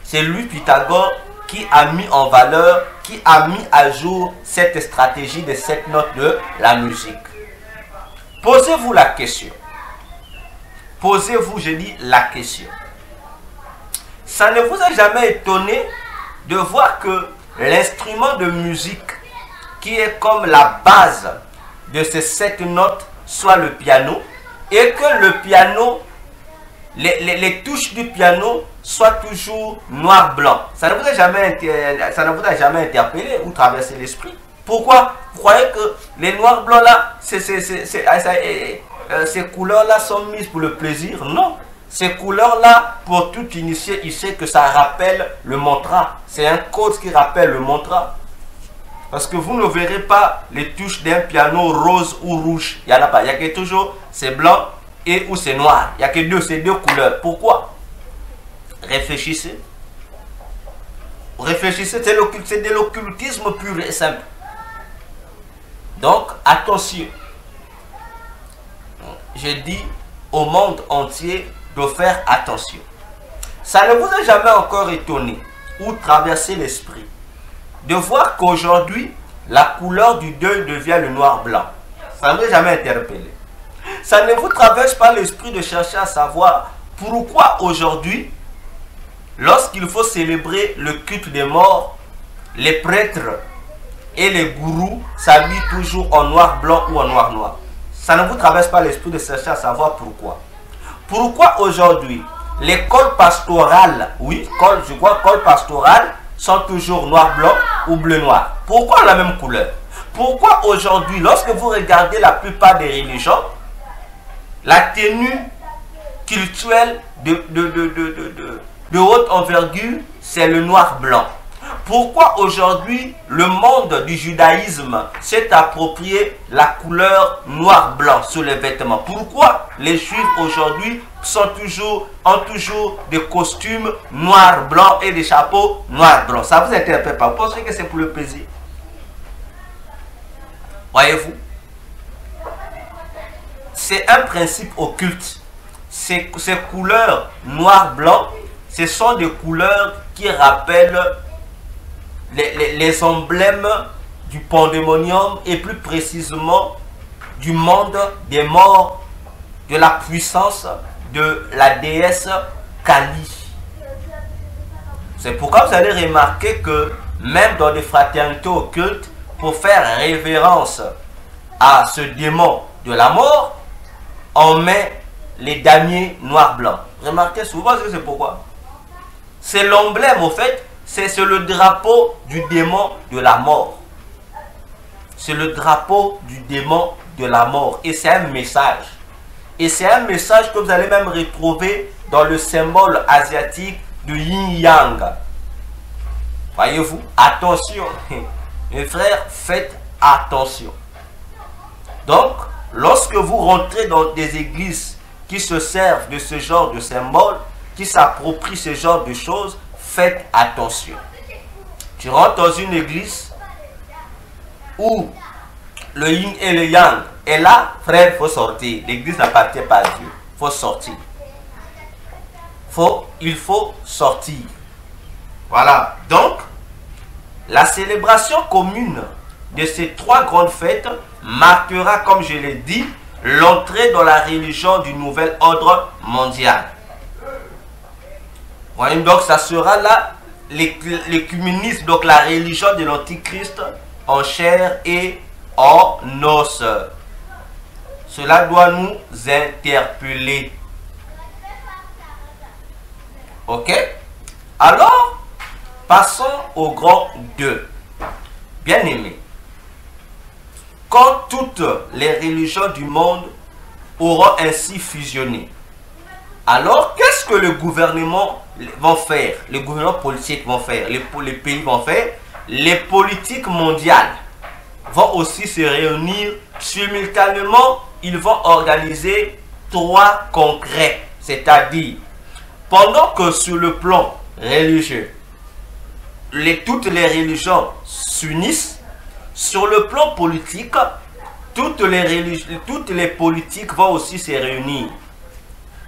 C'est lui, Pythagore, qui a mis en valeur, qui a mis à jour cette stratégie des 7 notes de la musique. Posez-vous la question. Posez-vous, je dis, la question. Ça ne vous a jamais étonné de voir que l'instrument de musique qui est comme la base de ces 7 notes soit le piano, et que le piano, les touches du piano soient toujours noir-blanc. Ça ne vous a jamais interpellé ou traversé l'esprit? Pourquoi? Vous croyez que les noirs-blancs là, ces couleurs-là sont mises pour le plaisir? Non. Ces couleurs-là, pour tout initié, il sait que ça rappelle le mantra. C'est un code qui rappelle le mantra. Parce que vous ne verrez pas les touches d'un piano rose ou rouge. Il n'y en a pas. Il y a que toujours c'est blanc et ou c'est noir. Il n'y a que ces deux couleurs. Pourquoi? Réfléchissez. Réfléchissez, c'est de l'occultisme pur et simple. Donc, attention. Je dis au monde entier de faire attention. Ça ne vous a jamais encore étonné ou traversé l'esprit de voir qu'aujourd'hui, la couleur du deuil devient le noir-blanc. Ça ne vous a jamais interpellé. Ça ne vous traverse pas l'esprit de chercher à savoir pourquoi aujourd'hui, lorsqu'il faut célébrer le culte des morts, les prêtres et les gourous s'habillent toujours en noir-blanc ou en noir-noir. Ça ne vous traverse pas l'esprit de chercher à savoir pourquoi. Pourquoi aujourd'hui, les cols pastorales, oui, je crois cols pastorales, sont toujours noir-blanc ou bleu-noir? Pourquoi la même couleur? Pourquoi aujourd'hui, lorsque vous regardez la plupart des religions, la tenue cultuelle de haute envergure, c'est le noir-blanc? Pourquoi aujourd'hui le monde du judaïsme s'est approprié la couleur noir-blanc sur les vêtements? Pourquoi les juifs aujourd'hui ont toujours des costumes noir-blanc et des chapeaux noir-blanc? Ça vous interpelle pas? Vous pensez que c'est pour le plaisir? Voyez-vous? C'est un principe occulte. Ces couleurs noir-blanc, ce sont des couleurs qui rappellent les emblèmes du pandémonium et plus précisément du monde des morts, de la puissance de la déesse Kali. C'est pourquoi vous allez remarquer que même dans des fraternités occultes, pour faire révérence à ce démon de la mort, on met les damiers noir-blanc. Remarquez souvent que c'est pourquoi. C'est l'emblème au fait. C'est le drapeau du démon de la mort. C'est le drapeau du démon de la mort. Et c'est un message. Et c'est un message que vous allez même retrouver dans le symbole asiatique de yin-yang. Voyez-vous? Attention. Mes frères, faites attention. Donc, lorsque vous rentrez dans des églises qui se servent de ce genre de symbole, qui s'approprient ce genre de choses, faites attention. Tu rentres dans une église où le yin et le yang est là, frère, il faut sortir. L'église n'appartient pas à Dieu. Il faut sortir. Il faut sortir. Voilà. Donc, la célébration commune de ces 3 grandes fêtes marquera, comme je l'ai dit, l'entrée dans la religion du nouvel ordre mondial. Voyez, donc ça sera là l'écuménisme, donc la religion de l'Antichrist en chair et en os. Cela doit nous interpeller. Ok? Alors, passons au grand 2. Bien-aimés, quand toutes les religions du monde auront ainsi fusionné, alors qu'est-ce que le gouvernement va faire? Les gouvernements politiques vont faire, les pays vont faire, les politiques mondiales vont aussi se réunir simultanément. Ils vont organiser 3 congrès, c'est-à-dire pendant que sur le plan religieux, toutes les religions s'unissent, sur le plan politique, toutes les politiques vont aussi se réunir.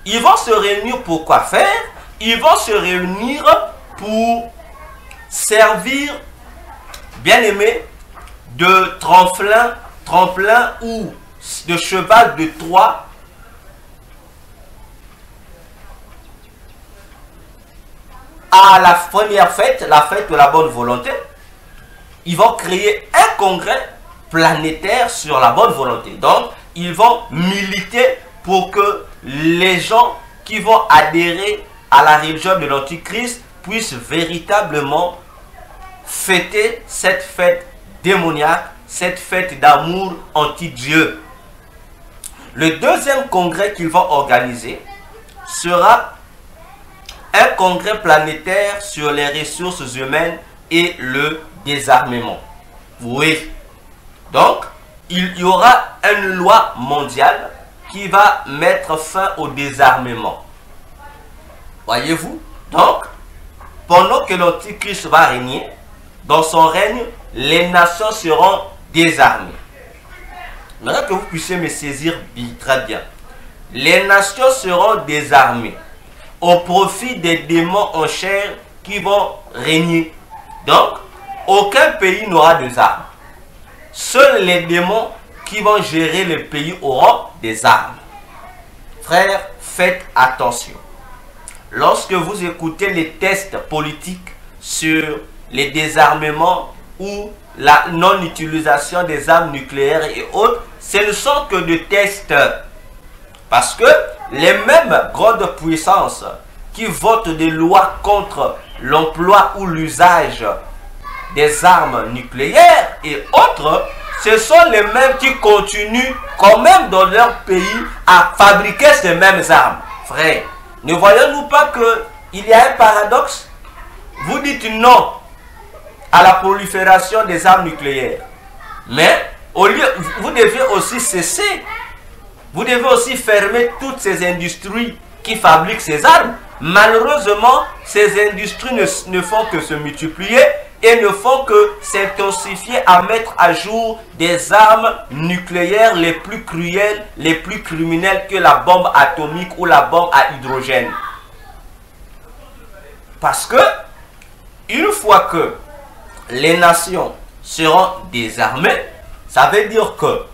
Ils vont se réunir pour quoi faire? Ils vont se réunir pour servir, bien aimé, de tremplin ou de cheval de Troie à la première fête, la fête de la bonne volonté. Ils vont créer un congrès planétaire sur la bonne volonté. Donc, ils vont militer pour que les gens qui vont adhérer à la religion de l'Antichrist puissent véritablement fêter cette fête démoniaque, cette fête d'amour anti-Dieu. Le deuxième congrès qu'ils vont organiser sera un congrès planétaire sur les ressources humaines et le désarmement. Oui. Donc, il y aura une loi mondiale qui va mettre fin au désarmement. Voyez-vous? Donc, pendant que l'Antichrist va régner, dans son règne, les nations seront désarmées. Maintenant que vous puissiez me saisir très bien. Les nations seront désarmées au profit des démons en chair qui vont régner. Donc, aucun pays n'aura des armes. Seuls les démons qui vont gérer le pays auront des armes. Frères, faites attention. Lorsque vous écoutez les tests politiques sur les désarmements ou la non-utilisation des armes nucléaires et autres, ce ne sont que des tests. Parce que les mêmes grandes puissances qui votent des lois contre l'emploi ou l'usage des armes nucléaires et autres, ce sont les mêmes qui continuent quand même dans leur pays à fabriquer ces mêmes armes. Frère, ne voyons-nous pas qu'il y a un paradoxe? Vous dites non à la prolifération des armes nucléaires, mais au lieu, vous devez aussi cesser, vous devez aussi fermer toutes ces industries qui fabriquent ces armes. Malheureusement, ces industries ne font que se multiplier et ne font que s'intensifier à mettre à jour des armes nucléaires les plus cruelles, les plus criminelles que la bombe atomique ou la bombe à hydrogène. Parce que, une fois que les nations seront désarmées, ça veut dire que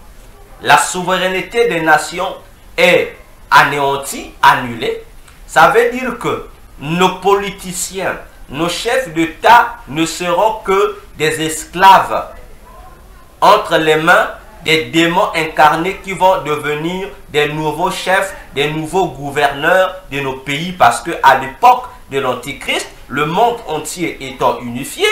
la souveraineté des nations est anéantie, annulée. Ça veut dire que nos politiciens, nos chefs d'État ne seront que des esclaves entre les mains des démons incarnés qui vont devenir des nouveaux chefs, des nouveaux gouverneurs de nos pays. Parce qu'à l'époque de l'Antichrist, le monde entier étant unifié,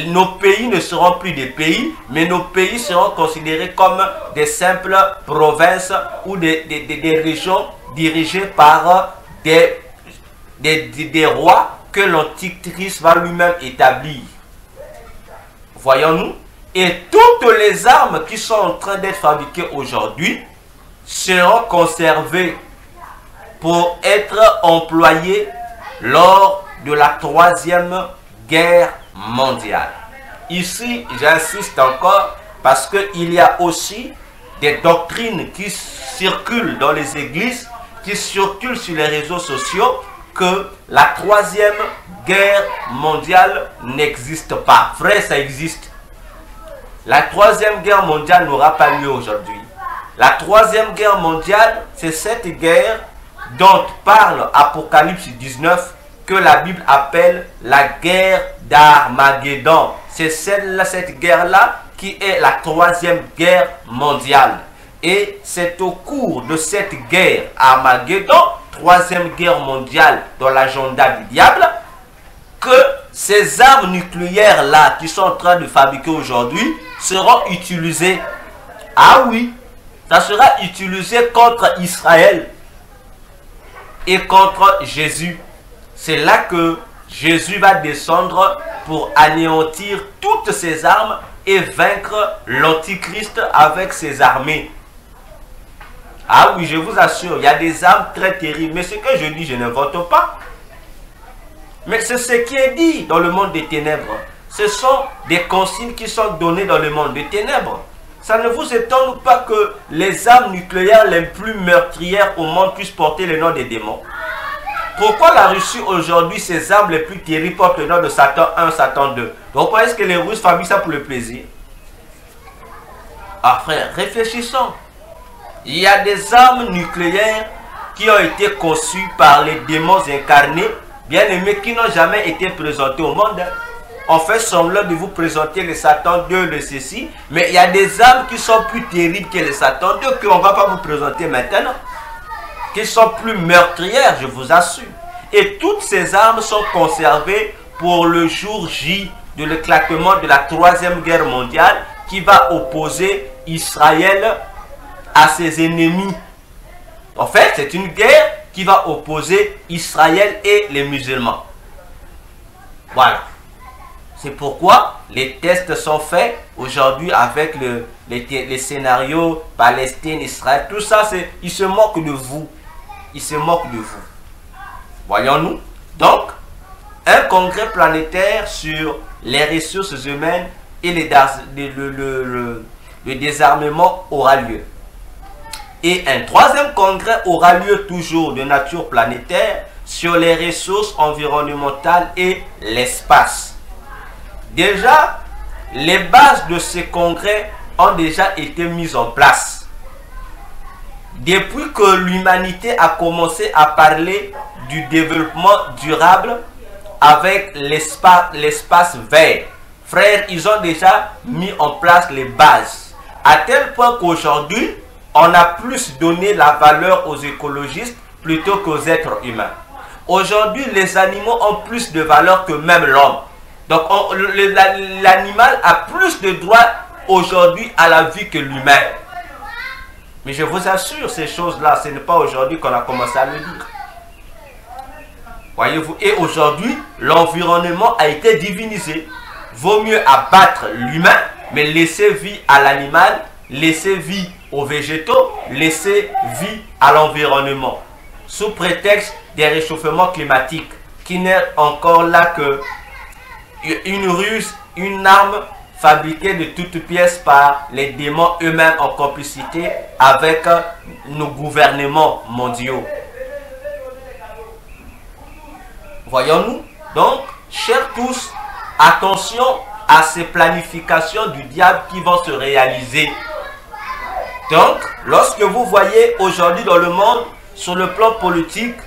nos pays ne seront plus des pays, mais nos pays seront considérés comme des simples provinces ou des régions dirigées par des rois que l'Antichrist va lui-même établir. Voyons-nous? Et toutes les armes qui sont en train d'être fabriquées aujourd'hui seront conservées pour être employées lors de la 3e guerre mondiale. Ici, j'insiste encore parce qu'il y a aussi des doctrines qui circulent dans les églises, qui circulent sur les réseaux sociaux, que la 3e guerre mondiale n'existe pas. Frère, ça existe. La 3e guerre mondiale n'aura pas lieu aujourd'hui. La troisième guerre mondiale, c'est cette guerre dont parle Apocalypse 19, que la Bible appelle la guerre d'Armageddon. C'est celle-là, cette guerre-là, qui est la troisième guerre mondiale. Et c'est au cours de cette guerre Armageddon, troisième guerre mondiale dans l'agenda du diable, que ces armes nucléaires-là qui sont en train de fabriquer aujourd'hui seront utilisées. Ah oui, ça sera utilisé contre Israël et contre Jésus. C'est là que Jésus va descendre pour anéantir toutes ces armes et vaincre l'Antichrist avec ses armées. Ah oui, je vous assure, il y a des armes très terribles. Mais ce que je dis, je n'invente pas. Mais c'est ce qui est dit dans le monde des ténèbres. Ce sont des consignes qui sont données dans le monde des ténèbres. Ça ne vous étonne pas que les armes nucléaires les plus meurtrières au monde puissent porter le nom des démons? Pourquoi la Russie aujourd'hui, ses armes les plus terribles portent le nom de Satan 1, Satan 2? Donc, est-ce que les Russes fabriquent ça pour le plaisir? Ah frère, réfléchissons. Il y a des armes nucléaires qui ont été conçues par les démons incarnés, bien aimés, qui n'ont jamais été présentés au monde. On fait semblant de vous présenter les Satan 2, le ceci, mais il y a des armes qui sont plus terribles que les Satan 2 qu'on ne va pas vous présenter maintenant, qui sont plus meurtrières, je vous assure. Et toutes ces armes sont conservées pour le jour J de l'éclatement de la troisième guerre mondiale qui va opposer Israël à ses ennemis. En fait, c'est une guerre qui va opposer Israël et les musulmans. Voilà. C'est pourquoi les tests sont faits aujourd'hui avec les scénarios Palestine, Israël. Tout ça, ils se moquent de vous. Ils se moquent de vous. Voyons-nous. Donc, un congrès planétaire sur les ressources humaines et le désarmement aura lieu. Et un troisième congrès aura lieu toujours de nature planétaire sur les ressources environnementales et l'espace. Déjà, les bases de ces congrès ont déjà été mises en place. Depuis que l'humanité a commencé à parler du développement durable avec l'espace vert, frères, ils ont déjà mis en place les bases. À tel point qu'aujourd'hui, on a plus donné la valeur aux écologistes plutôt qu'aux êtres humains. Aujourd'hui, les animaux ont plus de valeur que même l'homme. Donc, l'animal a plus de droits aujourd'hui à la vie que l'humain. Mais je vous assure, ces choses-là, ce n'est pas aujourd'hui qu'on a commencé à le dire. Voyez-vous, et aujourd'hui, l'environnement a été divinisé. Vaut mieux abattre l'humain, mais laisser vie à l'animal, laisser vie aux végétaux, laisser vie à l'environnement. Sous prétexte des réchauffements climatiques, qui n'est encore là que une ruse, une arme fabriquée de toutes pièces par les démons eux-mêmes en complicité avec nos gouvernements mondiaux. Voyons-nous? Donc, chers tous, attention à ces planifications du diable qui vont se réaliser. Donc, lorsque vous voyez aujourd'hui dans le monde, sur le plan politique,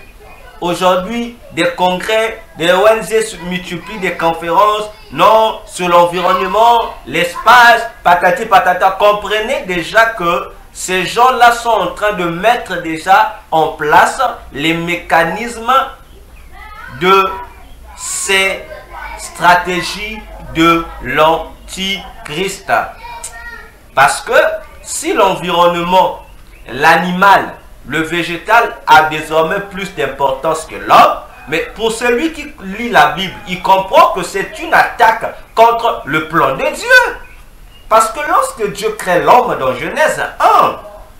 aujourd'hui, des congrès, des ONG multiplient des conférences, non, sur l'environnement, l'espace, patati patata. Comprenez déjà que ces gens-là sont en train de mettre déjà en place les mécanismes de ces stratégies de l'Antichrist. Parce que si l'environnement, l'animal, le végétal a désormais plus d'importance que l'homme, mais pour celui qui lit la Bible, il comprend que c'est une attaque contre le plan de Dieu. Parce que lorsque Dieu crée l'homme dans Genèse 1,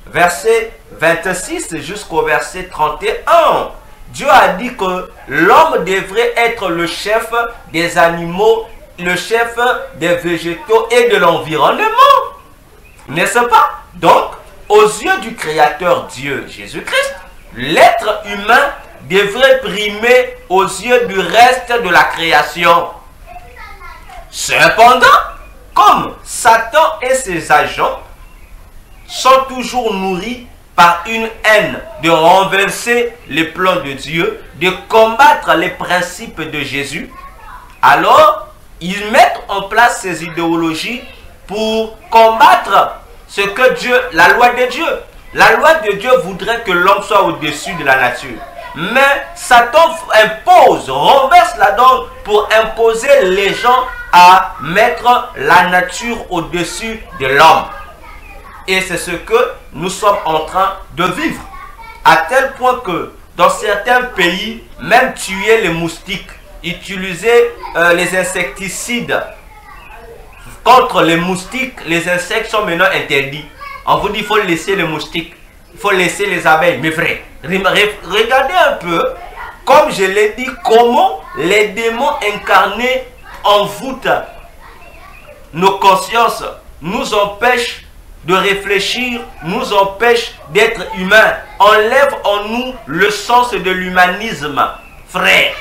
verset 26 jusqu'au verset 31, Dieu a dit que l'homme devrait être le chef des animaux, le chef des végétaux et de l'environnement. N'est-ce pas? Donc, aux yeux du Créateur Dieu Jésus-Christ, l'être humain devrait primer aux yeux du reste de la création. Cependant, comme Satan et ses agents sont toujours nourris par une haine de renverser les plans de Dieu, de combattre les principes de Jésus, alors ils mettent en place ces idéologies pour combattre ce que Dieu, la loi de Dieu. La loi de Dieu voudrait que l'homme soit au-dessus de la nature. Mais Satan impose, renverse la donne pour imposer les gens à mettre la nature au-dessus de l'homme. Et c'est ce que nous sommes en train de vivre. À tel point que dans certains pays, même tuer les moustiques, utiliser les insecticides contre les moustiques, les insectes sont maintenant interdits. On vous dit qu'il faut laisser les moustiques, il faut laisser les abeilles. Mais frère, regardez un peu, comme je l'ai dit, comment les démons incarnés envoûtent nos consciences, nous empêchent de réfléchir, nous empêchent d'être humains, enlèvent en nous le sens de l'humanisme. Frère,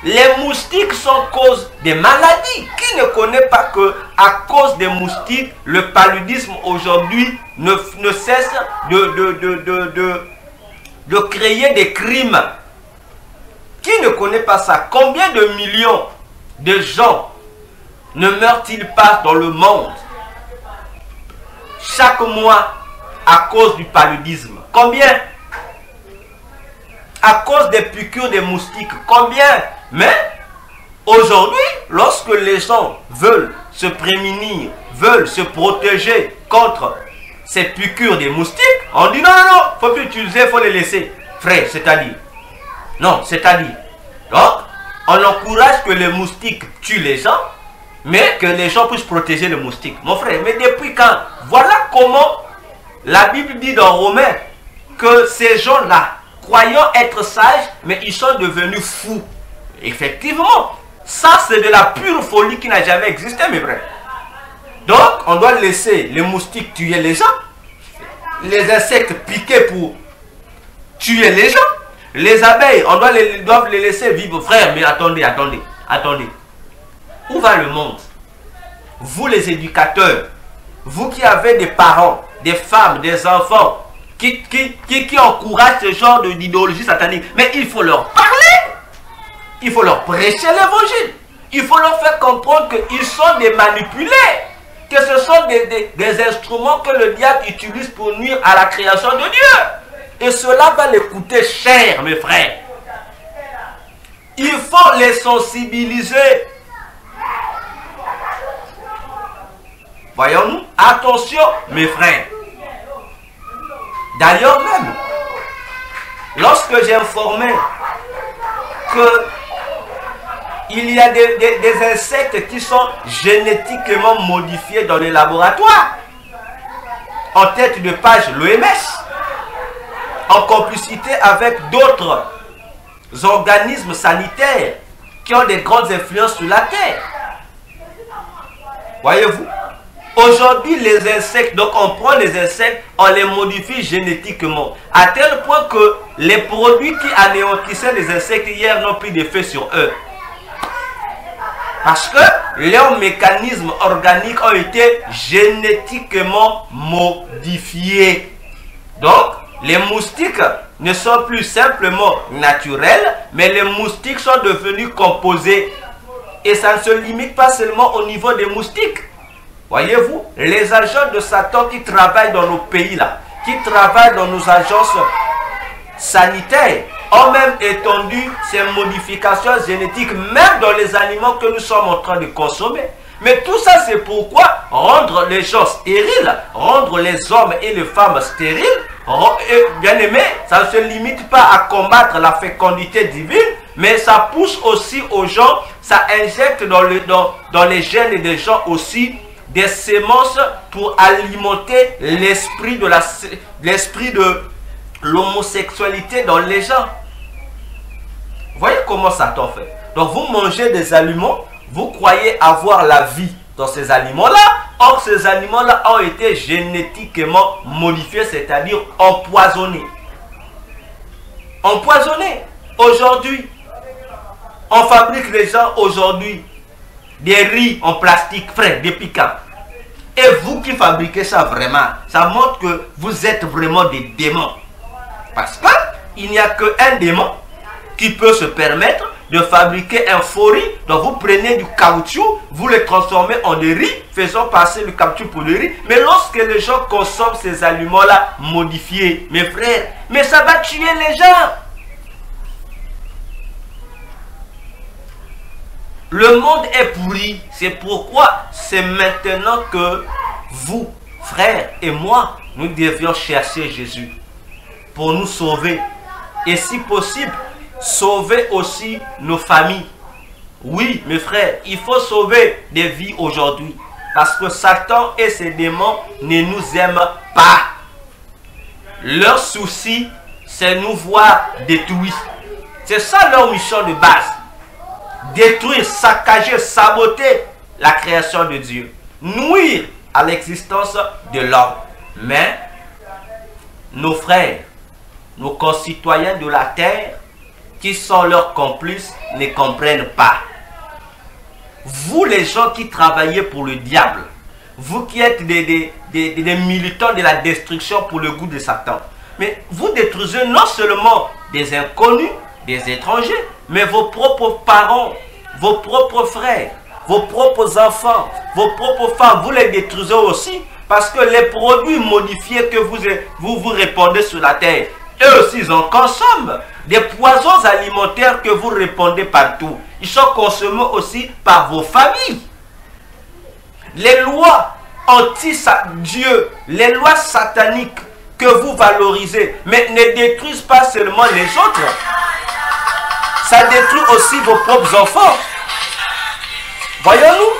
les moustiques sont cause des maladies. Qui ne connaît pas que à cause des moustiques, le paludisme aujourd'hui ne cesse de créer des crimes? Qui ne connaît pas ça? Combien de millions de gens ne meurent-ils pas dans le monde chaque mois à cause du paludisme? Combien? À cause des piqûres des moustiques? Combien? Mais aujourd'hui, lorsque les gens veulent se prémunir, veulent se protéger contre ces piqûres des moustiques, on dit non, non, non, il ne faut plus utiliser, il faut les laisser. Frère, c'est-à-dire? Non, c'est-à-dire. Donc, on encourage que les moustiques tuent les gens, mais que les gens puissent protéger les moustiques. Mon frère, mais depuis quand? Voilà comment la Bible dit dans Romains que ces gens-là, croyant être sages, mais ils sont devenus fous. Effectivement, ça c'est de la pure folie qui n'a jamais existé, mes frères. Donc, on doit laisser les moustiques tuer les gens, les insectes piquer pour tuer les gens, les abeilles, on doit les laisser vivre. Frère, mais attendez. Où va le monde? Vous les éducateurs, vous qui avez des parents, des femmes, des enfants, qui encouragent ce genre d'idéologie satanique, mais il faut leur parler. Il faut leur prêcher l'évangile. Il faut leur faire comprendre qu'ils sont des manipulés. Que ce sont des instruments que le diable utilise pour nuire à la création de Dieu. Et cela va les coûter cher, mes frères. Il faut les sensibiliser. Voyons-nous? Attention, mes frères. D'ailleurs même, lorsque j'ai informé que il y a des insectes qui sont génétiquement modifiés dans les laboratoires, en tête de page l'OMS, en complicité avec d'autres organismes sanitaires qui ont des grandes influences sur la Terre. Voyez-vous? Aujourd'hui, les insectes, donc on prend les insectes, on les modifie génétiquement, à tel point que les produits qui anéantissaient les insectes hier n'ont plus d'effet sur eux. Parce que leurs mécanismes organiques ont été génétiquement modifiés. Donc, les moustiques ne sont plus simplement naturels, mais les moustiques sont devenus composés. Et ça ne se limite pas seulement au niveau des moustiques. Voyez-vous, les agents de Satan qui travaillent dans nos pays là, qui travaillent dans nos agences sanitaires, ont même étendu ces modifications génétiques, même dans les aliments que nous sommes en train de consommer. Mais tout ça, c'est pourquoi rendre les gens stériles, rendre les hommes et les femmes stériles, bien aimé, ça ne se limite pas à combattre la fécondité divine, mais ça pousse aussi aux gens, ça injecte dans les gènes des gens aussi des semences pour alimenter l'esprit de l'homosexualité dans les gens. Voyez comment Satan fait. Donc vous mangez des aliments, vous croyez avoir la vie dans ces aliments-là. Or ces aliments-là ont été génétiquement modifiés, c'est-à-dire empoisonnés. Empoisonnés. Aujourd'hui, on fabrique les gens aujourd'hui des riz en plastique frais, des piquants. Et vous qui fabriquez ça vraiment, ça montre que vous êtes vraiment des démons. Parce qu'il n'y a qu'un démon qui peut se permettre de fabriquer un faux riz. Donc vous prenez du caoutchouc, vous le transformez en riz, faisant passer le caoutchouc pour le riz. Mais lorsque les gens consomment ces aliments-là modifiés, mes frères, mais ça va tuer les gens. Le monde est pourri. C'est pourquoi c'est maintenant que vous, frères et moi, nous devions chercher Jésus pour nous sauver. Et si possible, sauver aussi nos familles. Oui, mes frères, il faut sauver des vies aujourd'hui. Parce que Satan et ses démons ne nous aiment pas. Leur souci, c'est nous voir détruits. C'est ça leur mission de base. Détruire, saccager, saboter la création de Dieu. Nuire à l'existence de l'homme. Mais nos frères, nos concitoyens de la terre, qui sont leurs complices, ne comprennent pas. Vous les gens qui travaillez pour le diable, vous qui êtes des militants de la destruction pour le goût de Satan, mais vous détruisez non seulement des inconnus, des étrangers, mais vos propres parents, vos propres frères, vos propres enfants, vos propres femmes, vous les détruisez aussi, parce que les produits modifiés que vous répandez sur la terre, eux aussi ils en consomment. Des poisons alimentaires que vous répandez partout, ils sont consommés aussi par vos familles. Les lois anti-Dieu, les lois sataniques que vous valorisez, mais ne détruisent pas seulement les autres. Ça détruit aussi vos propres enfants. Voyons-nous,